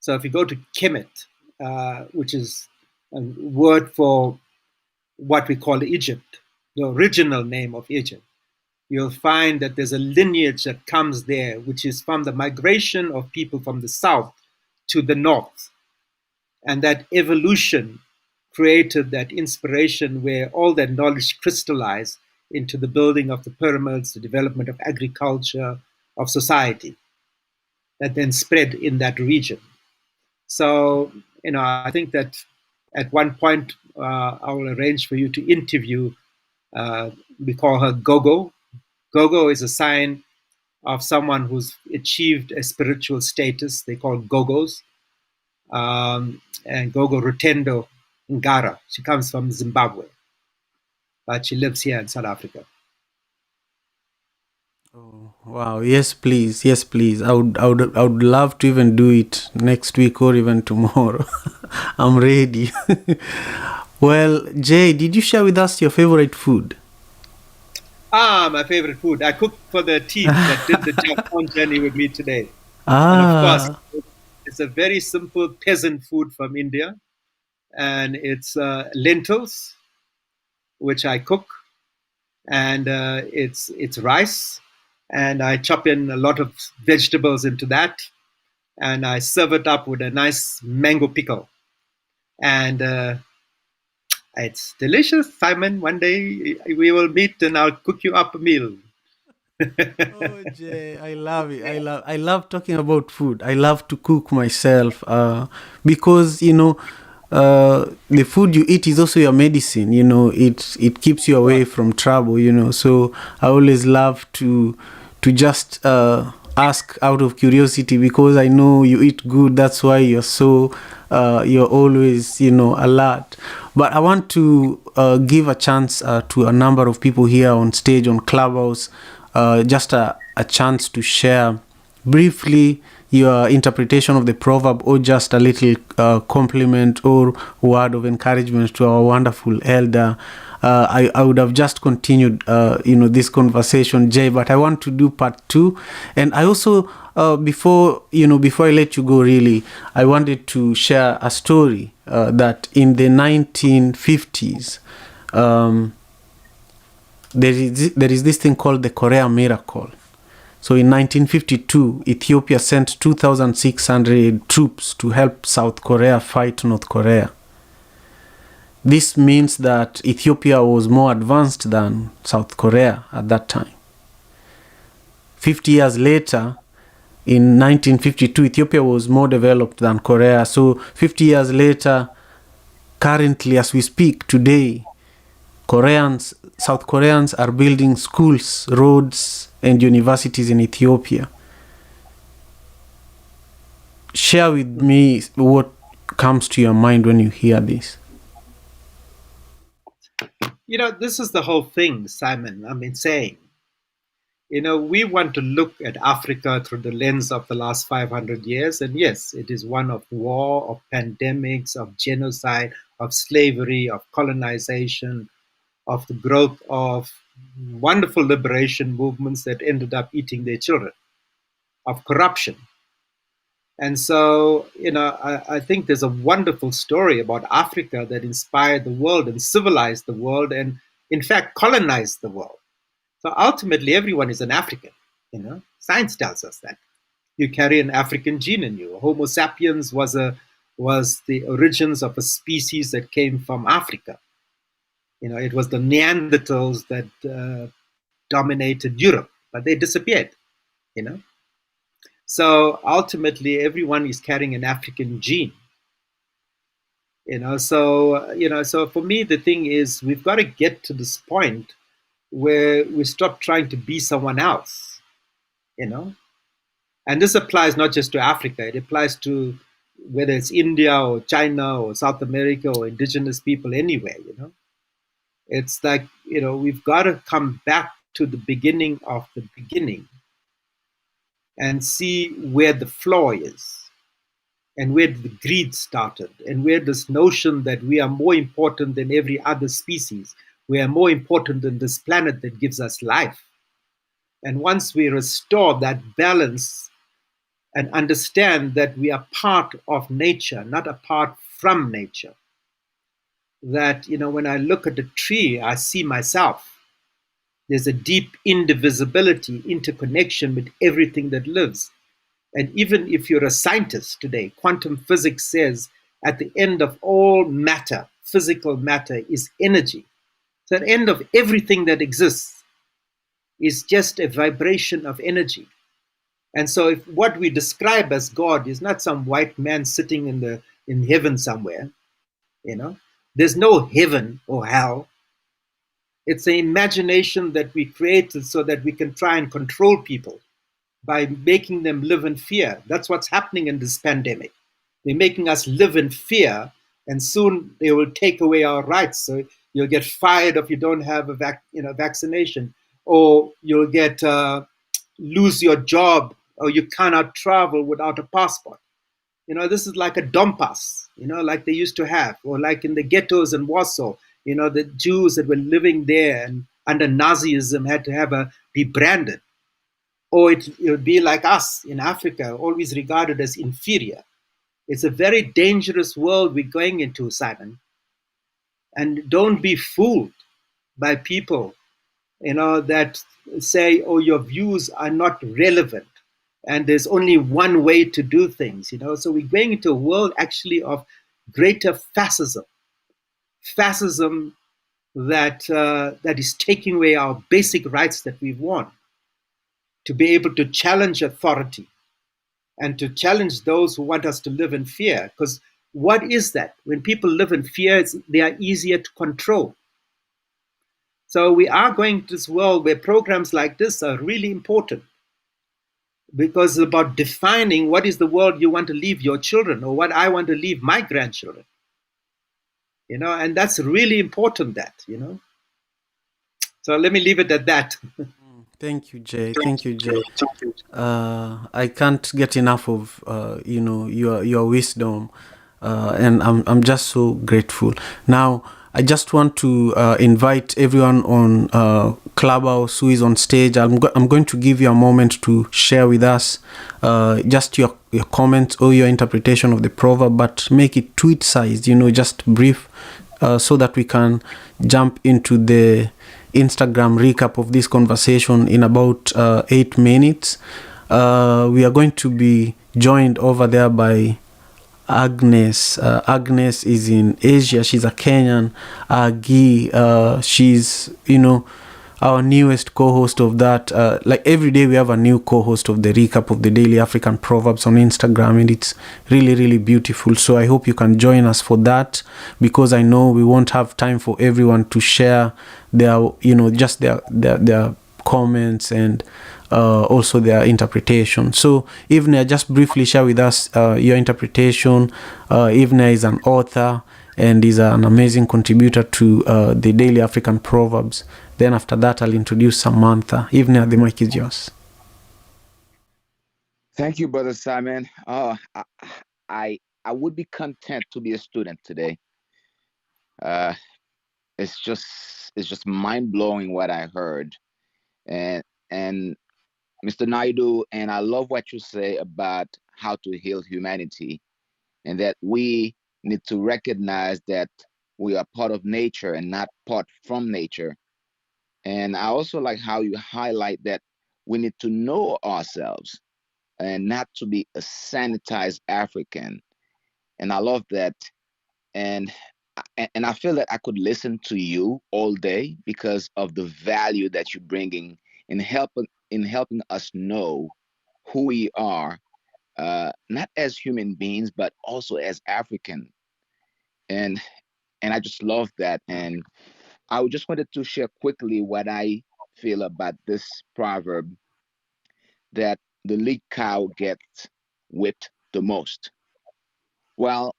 So if you go to Kemet, which is a word for what we call Egypt, the original name of Egypt, you'll find that there's a lineage that comes there, which is from the migration of people from the south to the north. And that evolution created that inspiration where all that knowledge crystallized into the building of the pyramids, the development of agriculture, of society, that then spread in that region. So, I think that at one point I will arrange for you to interview. We call her Gogo. Gogo is a sign of someone who's achieved a spiritual status. They call Gogos. And Gogo Rutendo Ngara. She comes from Zimbabwe, but she lives here in South Africa. Oh, wow. Yes, please. Yes, please. I would love to even do it next week or even tomorrow. I'm ready. Well, Jay, did you share with us your favorite food? My favorite food. I cooked for the team that did the Japan journey with me today. And of course, it's a very simple peasant food from India. And it's lentils, which I cook. And it's rice. And I chop in a lot of vegetables into that. And I serve it up with a nice mango pickle. And it's delicious, Simon. One day we will meet and I'll cook you up a meal. Oh, Jay, I love it. I love talking about food. I love to cook myself because the food you eat is also your medicine. It keeps you away from trouble. So I always love to just ask out of curiosity because I know you eat good. That's why you're always alert. But I want to give a chance to a number of people here on stage on Clubhouse. Just a chance to share briefly your interpretation of the proverb or just a little compliment or word of encouragement to our wonderful elder. I would have just continued this conversation, Jay, but I want to do part 2. And I also before I let you go, really, I wanted to share a story that in the 1950s there is this thing called the Korea Miracle. So in 1952, Ethiopia sent 2,600 troops to help South Korea fight North Korea. This means that Ethiopia was more advanced than South Korea at that time. 50 years later, in 1952, Ethiopia was more developed than Korea. So 50 years later, currently as we speak today, South Koreans are building schools, roads, and universities in Ethiopia. Share with me what comes to your mind when you hear this. This is the whole thing, Simon. Saying, we want to look at Africa through the lens of the last 500 years. And yes, it is one of war, of pandemics, of genocide, of slavery, of colonization, of the growth of wonderful liberation movements that ended up eating their children, of corruption. And so, I think there's a wonderful story about Africa that inspired the world and civilized the world and, in fact, colonized the world. So ultimately, everyone is an African. Science tells us that. You carry an African gene in you. Homo sapiens was the origins of a species that came from Africa. It was the Neanderthals that dominated Europe, but they disappeared, So ultimately, everyone is carrying an African gene, So for me, the thing is, we've got to get to this point where we stop trying to be someone else, And this applies not just to Africa; it applies to whether it's India or China or South America or indigenous people anywhere, It's like, we've got to come back to the beginning of the beginning and see where the flaw is and where the greed started and where this notion that we are more important than every other species, we are more important than this planet that gives us life. And once we restore that balance and understand that we are part of nature, not apart from nature, that, when I look at a tree, I see myself. There's a deep indivisibility, interconnection with everything that lives. And even if you're a scientist today, quantum physics says at the end of all matter, physical matter is energy. So at the end of everything that exists is just a vibration of energy. And so if what we describe as God is not some white man sitting in heaven somewhere, you know, there's no heaven or hell. It's an imagination that we created so that we can try and control people by making them live in fear. That's what's happening in this pandemic. They're making us live in fear, and soon they will take away our rights. So you'll get fired if you don't have a vaccination, or you'll get lose your job, or you cannot travel without a passport. This is like a dompas, like they used to have, or like in the ghettos in Warsaw. The Jews that were living there and under Nazism had to be branded. Or it would be like us in Africa, always regarded as inferior. It's a very dangerous world we're going into, Simon. And don't be fooled by people, that say, oh, your views are not relevant. And there's only one way to do things, So we're going into a world actually of greater fascism. Fascism that is taking away our basic rights that we've won, to be able to challenge authority and to challenge those who want us to live in fear. Because what is that? When people live in fear, they are easier to control. So we are going to this world where programs like this are really important, because it's about defining what is the world you want to leave your children, or what I want to leave my grandchildren. And that's really important, So let me leave it at that. Thank you, Jay. Thank you, Jay. I can't get enough of your wisdom, and I'm just so grateful. Now, I just want to invite everyone on Clubhouse who is on stage. I'm going to give you a moment to share with us just your comments or your interpretation of the proverb, but make it tweet-sized, just brief, so that we can jump into the Instagram recap of this conversation in about 8 minutes. We are going to be joined over there by Agnes. Agnes is in Asia. She's a Kenyan. Agi, she's, our newest co-host of that. Like every day we have a new co-host of the recap of the Daily African Proverbs on Instagram, and it's really, really beautiful. So I hope you can join us for that, because I know we won't have time for everyone to share their, just their comments and also their interpretation. So Ivna, just briefly share with us your interpretation. Ivna is an author and is an amazing contributor to the Daily African Proverbs. Then after that, I'll introduce Samantha. Ivna, the mic is yours. Thank you, Brother Simon. I would be content to be a student today. It's just mind blowing what I heard, and Mr. Naidoo, and I love what you say about how to heal humanity, and that we need to recognize that we are part of nature and not part from nature. And I also like how you highlight that we need to know ourselves and not to be a sanitized African. And I love that. And I feel that I could listen to you all day because of the value that you're bringing in helping us know who we are, not as human beings, but also as African. And I just love that. And I just wanted to share quickly what I feel about this proverb, that the lead cow gets whipped the most. Well,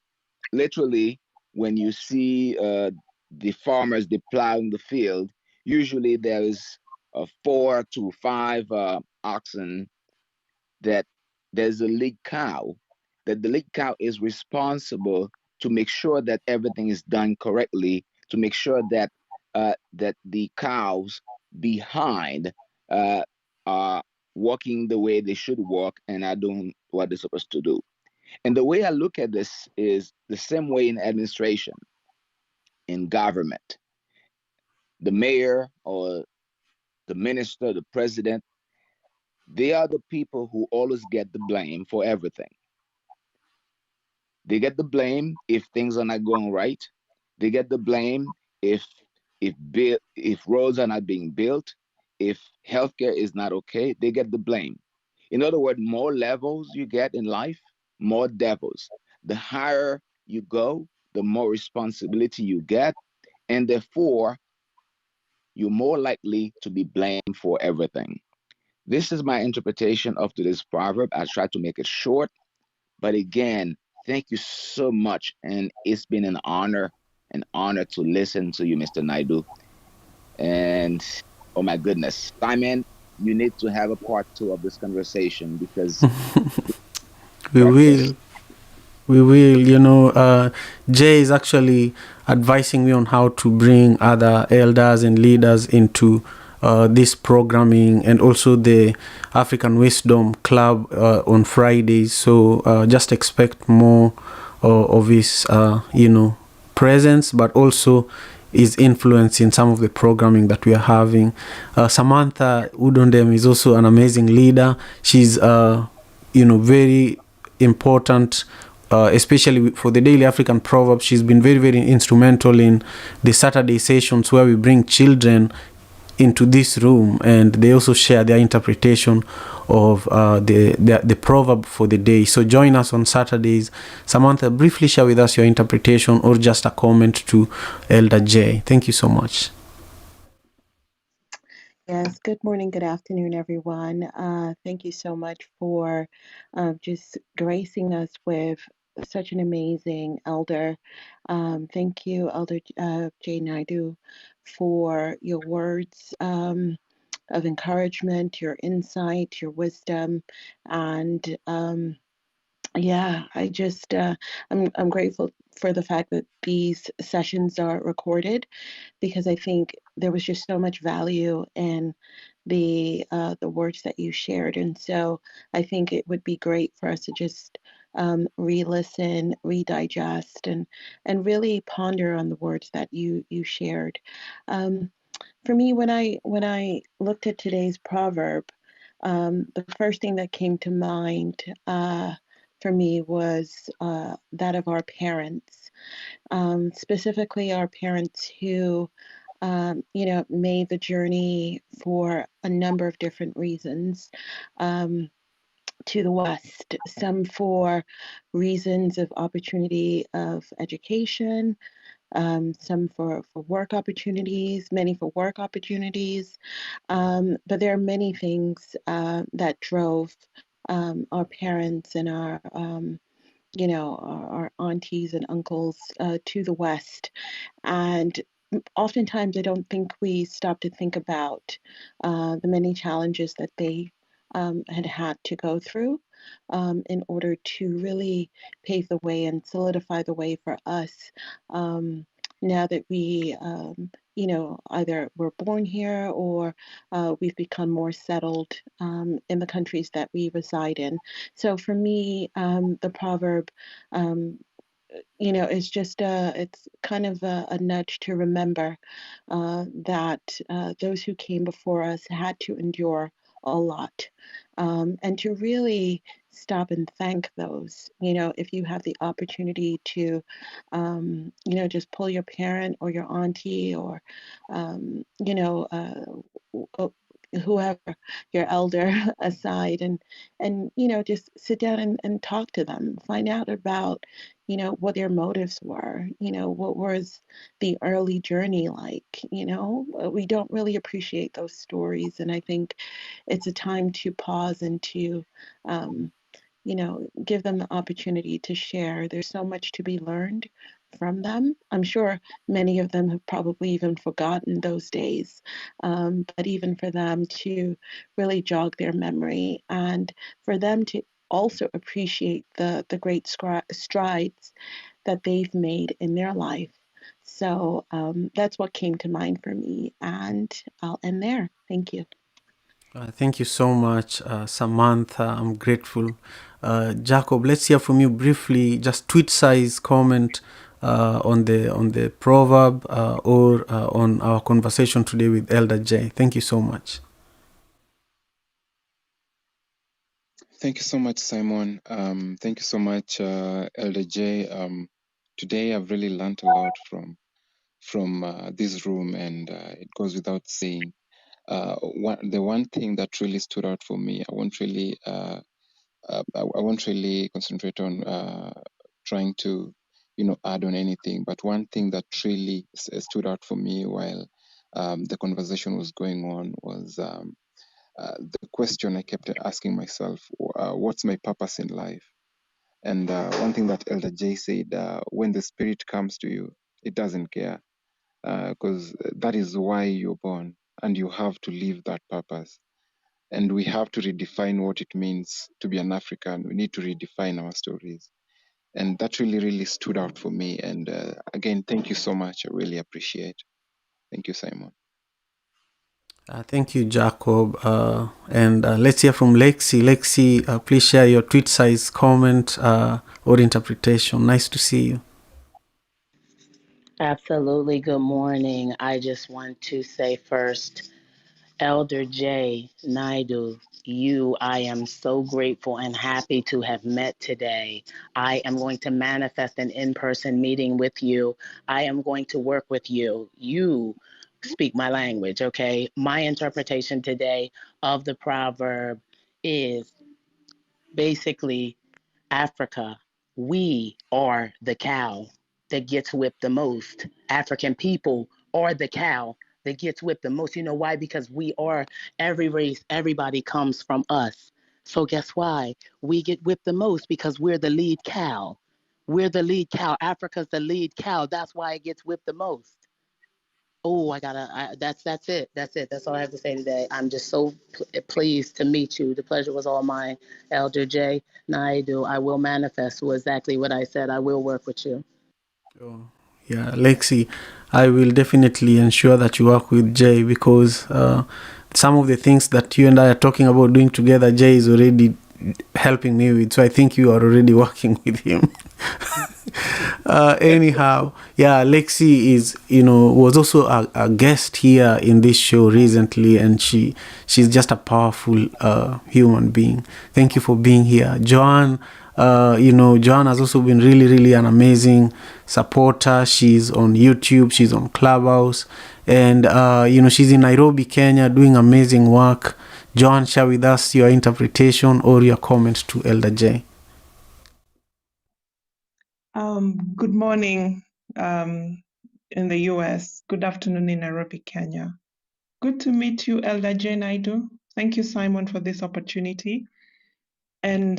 literally, when you see the farmers they plowing the field, usually there is 4 to 5 oxen, that there's a lead cow, that the lead cow is responsible to make sure that everything is done correctly, to make sure that that the cows behind are walking the way they should walk and are doing what they're supposed to do. And the way I look at this is the same way in administration, in government. The mayor or the minister, the president, they are the people who always get the blame for everything. They get the blame if things are not going right. They get the blame if roads are not being built, if healthcare is not okay. They get the blame. In other words, more levels you get in life, more devils. The higher you go, the more responsibility you get, and therefore you're more likely to be blamed for everything. This is my interpretation of today's proverb. I try to make it short, but again, thank you so much, and it's been an honor to listen to you, Mr. Naidu. And oh my goodness, Simon, you need to have a part two of this conversation because We will. breakfast. We will. Jay is actually advising me on how to bring other elders and leaders into this programming, and also the African Wisdom Club on Fridays. So just expect more of his, presence, but also his influence in some of the programming that we are having. Samantha Udondem is also an amazing leader. She's, very important, especially for the Daily African Proverb. She's been very, very instrumental in the Saturday sessions where we bring children into this room, and they also share their interpretation of the proverb for the day. So join us on Saturdays. Samantha, briefly share with us your interpretation or just a comment to Elder Jay. Thank you so much. Yes, good morning, good afternoon, everyone. Thank you so much for just gracing us with such an amazing elder. Thank you, Elder Jay Naidoo, for your words of encouragement, your insight, your wisdom, and yeah, I'm grateful for the fact that these sessions are recorded, because I think there was just so much value in the words that you shared, and so I think it would be great for us to just re-listen, redigest, and really ponder on the words that you shared. For me, when I looked at today's proverb, the first thing that came to mind for me was that of our parents, specifically our parents who, made the journey for a number of different reasons to the West. Some for reasons of opportunity of education, some for work opportunities, many for work opportunities. But there are many things that drove our parents and our aunties and uncles to the West. And oftentimes, I don't think we stop to think about the many challenges that they had to go through in order to really pave the way and solidify the way for us, now that we, either were born here or we've become more settled in the countries that we reside in. So for me, the proverb, it's just it's kind of a nudge to remember that those who came before us had to endure a lot, and to really stop and thank those. If you have the opportunity to, just pull your parent or your auntie or, whoever, your elder aside, and just sit down and talk to them, find out about what their motives were, what was the early journey like. We don't really appreciate those stories, and I think it's a time to pause and to give them the opportunity to share. There's so much to be learned from them. I'm sure many of them have probably even forgotten those days, but even for them to really jog their memory, and for them to also appreciate the great strides that they've made in their life. So that's what came to mind for me, and I'll end there. Thank you. Thank you so much, Samantha. I'm grateful. Jacob, let's hear from you briefly. Just tweet size comment on the proverb or on our conversation today with Elder Jay. Thank you so much. Thank you so much, Simon. Thank you so much, Elder Jay. Today I've really learned a lot from this room, and it goes without saying. the one thing that really stood out for me, I won't really concentrate on trying to, add on anything. But one thing that really stood out for me while the conversation was going on was the question I kept asking myself: what's my purpose in life? And one thing that Elder Jay said: when the Spirit comes to you, it doesn't care, because that is why you're born, and you have to live that purpose. And we have to redefine what it means to be an African. We need to redefine our stories. And that really, really stood out for me. And again, thank you so much. I really appreciate. Thank you, Simon. Thank you, Jacob. And let's hear from Lexi. Lexi, please share your tweet size comment or interpretation. Nice to see you. Absolutely. Good morning. I just want to say first, Elder Jay Naidoo, I am so grateful and happy to have met today. I am going to manifest an in-person meeting with you. I am going to work with you. You speak my language, okay? My interpretation today of the proverb is basically Africa, we are the cow that gets whipped the most. African people are the cow that gets whipped the most. You know why? Because we are every race, everybody comes from us. So guess why? We get whipped the most because we're the lead cow. We're the lead cow. Africa's the lead cow. That's why it gets whipped the most. Oh, that's it. That's it. That's all I have to say today. I'm just so pleased to meet you. The pleasure was all mine. Elder Jay Naidoo, I will manifest was exactly what I said. I will work with you. Oh, yeah, Lexi, I will definitely ensure that you work with Jay, because some of the things that you and I are talking about doing together, Jay is already helping me with. So I think you are already working with him. Anyhow, yeah, Lexi was also a guest here in this show recently, and she's just a powerful human being. Thank you for being here. Joanne, Joanne has also been really, really an amazing supporter. She's on YouTube, she's on Clubhouse, and she's in Nairobi, Kenya, doing amazing work. Joanne, share with us your interpretation or your comment to Elder Jay. Good morning in the US. Good afternoon in Nairobi, Kenya. Good to meet you, Elder Jay Naidoo. Thank you, Simon, for this opportunity. And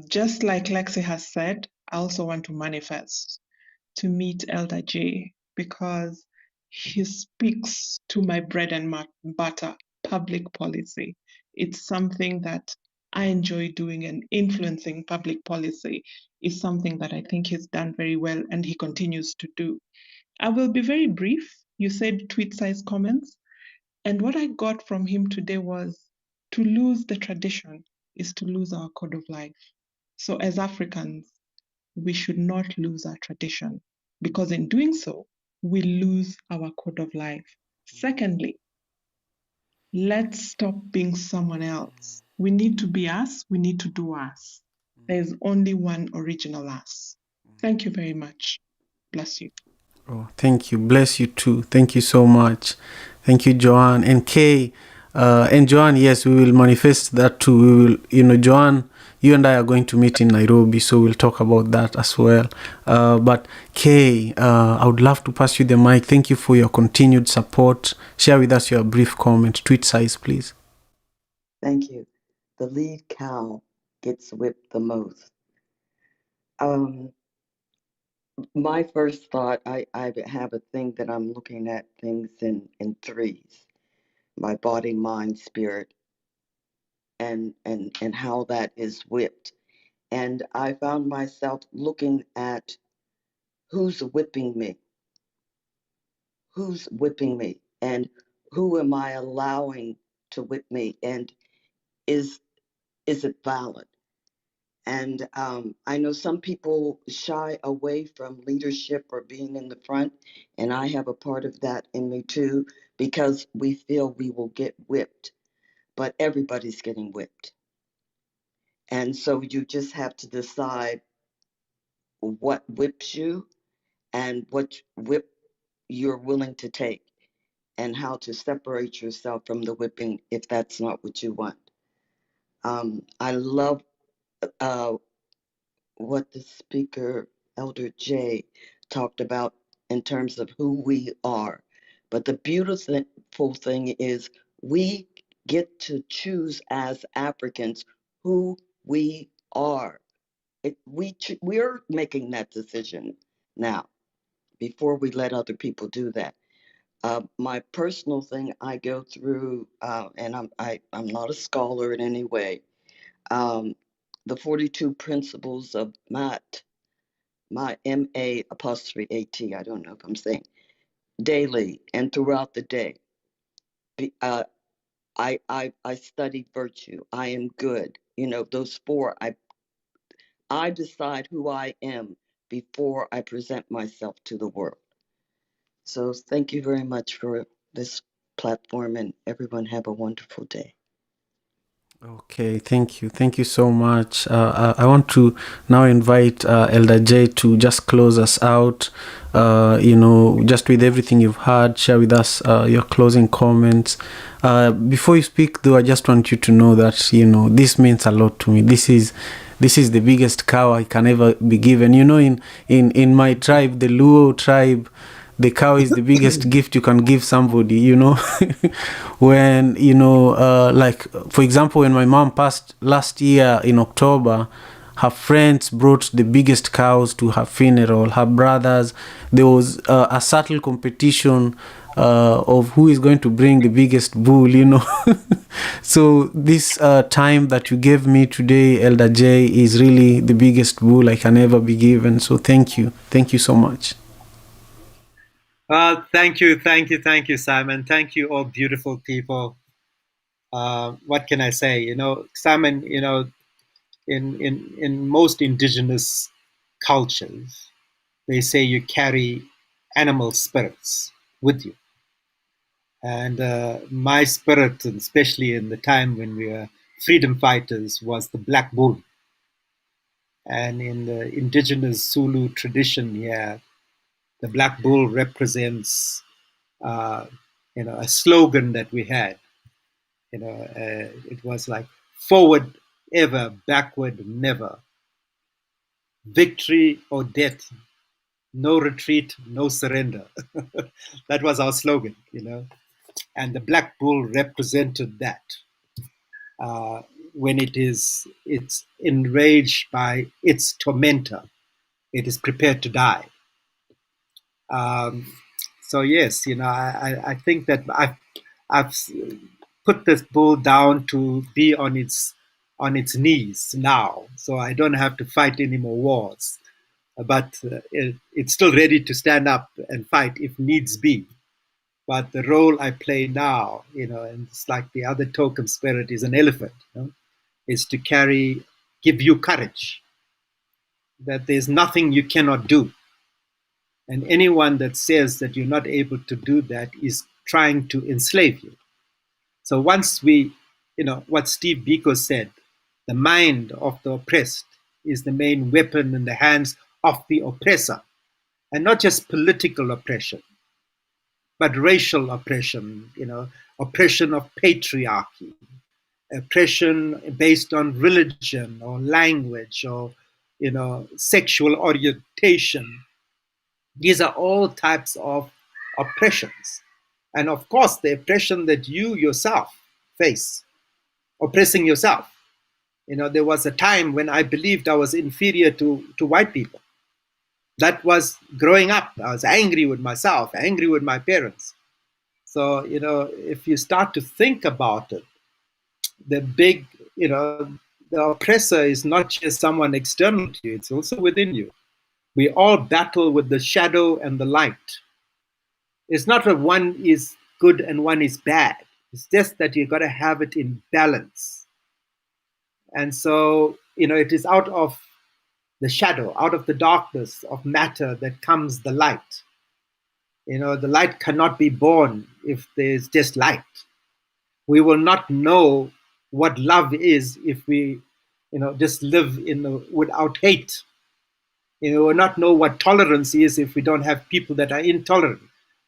just like Lexi has said, I also want to manifest to meet Elder Jay, because he speaks to my bread and butter, public policy. It's something that I enjoy doing, and influencing public policy is something that I think he's done very well and he continues to do. I will be very brief. You said tweet size comments. And what I got from him today was, to lose the tradition is to lose our code of life. So as Africans, we should not lose our tradition, because in doing so, we lose our code of life. Secondly, let's stop being someone else. We need to be us. We need to do us. There's only one original us. Thank you very much. Bless you. Oh, thank you. Bless you too. Thank you so much. Thank you, Joanne. And Kay, and Joanne, yes, we will manifest that too. We will, Joanne, you and I are going to meet in Nairobi, so we'll talk about that as well. But Kay, I would love to pass you the mic. Thank you for your continued support. Share with us your brief comment. Tweet size, please. Thank you. The lead cow gets whipped the most. My first thought, I have a thing that I'm looking at things in threes: my body, mind, spirit, and how that is whipped. And I found myself looking at who's whipping me, and who am I allowing to whip me, and is it valid? And I know some people shy away from leadership or being in the front, and I have a part of that in me too, because we feel we will get whipped, but everybody's getting whipped. And so you just have to decide what whips you and what whip you're willing to take. and how to separate yourself from the whipping if that's not what you want. I love what the speaker, Elder Jay, talked about in terms of who we are. But the beautiful thing is we get to choose as Africans who we are. We're making that decision now before we let other people do that. My personal thing I go through, and I'm not a scholar in any way. The 42 principles of Matt, my MA apostrophe AT, I don't know if I'm saying, daily and throughout the day. I study virtue. I am good. You know, those four, I decide who I am before I present myself to the world. So thank you very much for this platform, and everyone have a wonderful day. Okay, thank you. Thank you so much. I want to now invite Elder Jay to just close us out. Just with everything you've heard, share with us your closing comments. Before you speak, though, I just want you to know that, this means a lot to me. This is the biggest cow I can ever be given. In my tribe, the Luo tribe, the cow is the biggest gift you can give somebody, when, like, for example, when my mom passed last year in October, her friends brought the biggest cows to her funeral, her brothers. There was a subtle competition of who is going to bring the biggest bull, So this time that you gave me today, Elder Jay, is really the biggest bull I can ever be given. So thank you so much. Thank you, Simon. Thank you, all beautiful people. What can I say? Simon, in most indigenous cultures, they say you carry animal spirits with you. And my spirit, especially in the time when we were freedom fighters, was the black bull. And in the indigenous Zulu tradition here, the black bull represents, a slogan that we had. It was like, forward ever, backward never. Victory or death, no retreat, no surrender. That was our slogan, And the black bull represented that. When it's enraged by its tormentor, it is prepared to die. So yes, I think that I've put this bull down to be on its knees now, so I don't have to fight any more wars. But it's still ready to stand up and fight if needs be. But the role I play now, and it's like the other token spirit is an elephant, is to give you courage, that there's nothing you cannot do. And anyone that says that you're not able to do that is trying to enslave you. So once what Steve Biko said, the mind of the oppressed is the main weapon in the hands of the oppressor. And not just political oppression, but racial oppression, oppression of patriarchy, oppression based on religion or language or, sexual orientation. These are all types of oppressions. And of course, the oppression that you yourself face, oppressing yourself. There was a time when I believed I was inferior to white people. That was growing up. I was angry with myself, angry with my parents. So, if you start to think about it, the oppressor is not just someone external to you, it's also within you. We all battle with the shadow and the light. It's not that one is good and one is bad. It's just that you've got to have it in balance. And so, it is out of the shadow, out of the darkness of matter that comes the light. The light cannot be born if there's just light. We will not know what love is if we, just live without hate. We will not know what tolerance is if we don't have people that are intolerant.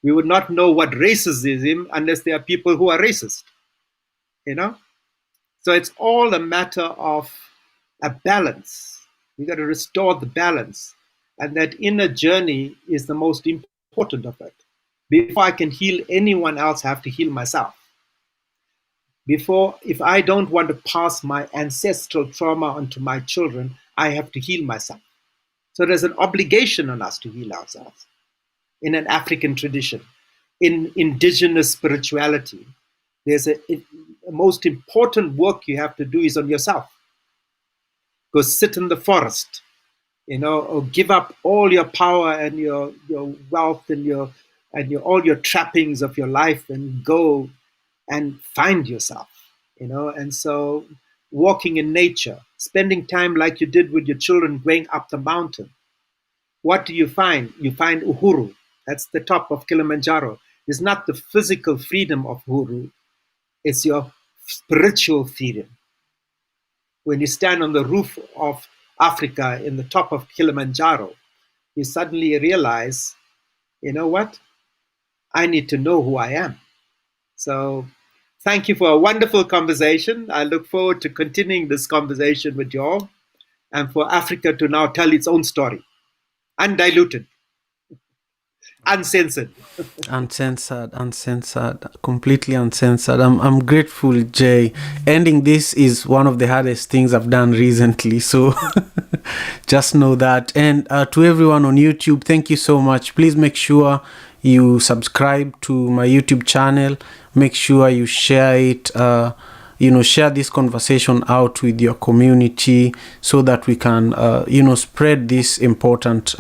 We would not know what racism unless there are people who are racist, So it's all a matter of a balance. You got to restore the balance. And that inner journey is the most important of it. Before I can heal anyone else, I have to heal myself. If I don't want to pass my ancestral trauma onto my children, I have to heal myself. So there's an obligation on us to heal ourselves in an African tradition. In indigenous spirituality, there's a most important work you have to do is on yourself. Go sit in the forest, or give up all your power and your wealth and all your trappings of your life and go and find yourself, And so walking in nature, spending time like you did with your children going up the mountain. What do you find? You find uhuru. That's the top of Kilimanjaro. It's not the physical freedom of uhuru. It's your spiritual freedom. When you stand on the roof of Africa in the top of Kilimanjaro, you suddenly realize, you know what? I need to know who I am. So thank you for a wonderful conversation. I look forward to continuing this conversation with you all and for Africa to now tell its own story, undiluted, uncensored. Uncensored, completely uncensored. I'm grateful, Jay. Ending this is one of the hardest things I've done recently, so just know that. And to everyone on YouTube, thank you so much. Please make sure you subscribe to my YouTube channel. Make sure you share it. Share this conversation out with your community so that we can, spread this important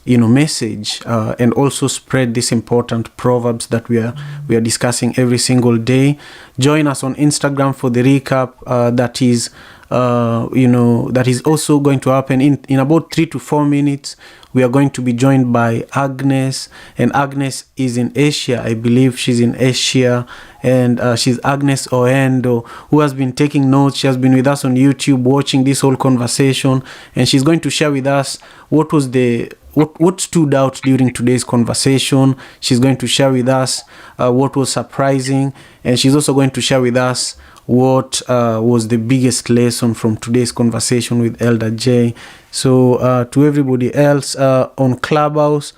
message and also spread these important proverbs that we are discussing every single day. Join us on Instagram for the recap that is also going to happen in about 3 to 4 minutes. We are going to be joined by Agnes, and Agnes is in Asia. I believe she's in Asia, and she's Agnes Oendo, who has been taking notes. She has been with us on YouTube watching this whole conversation, and she's going to share with us what stood out during today's conversation. She's going to share with us what was surprising, and she's also going to share with us what was the biggest lesson from today's conversation with Elder Jay. So to everybody else on Clubhouse,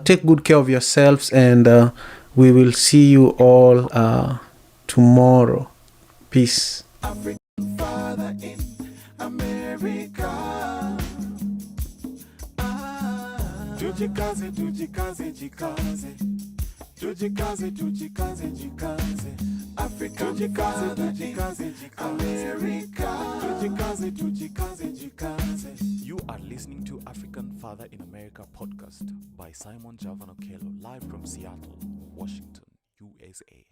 take good care of yourselves, and we will see you all tomorrow. Peace. African father in America. Tujikaze, tujikaze, jikaze. Tujikaze, tujikaze, jikaze. Africa, tujikaze, tujikaze, jikaze. America. Tujikaze, tujikaze, jikaze. You are listening to African Father in America podcast by Simon Javan Okello, live from Seattle, Washington, USA.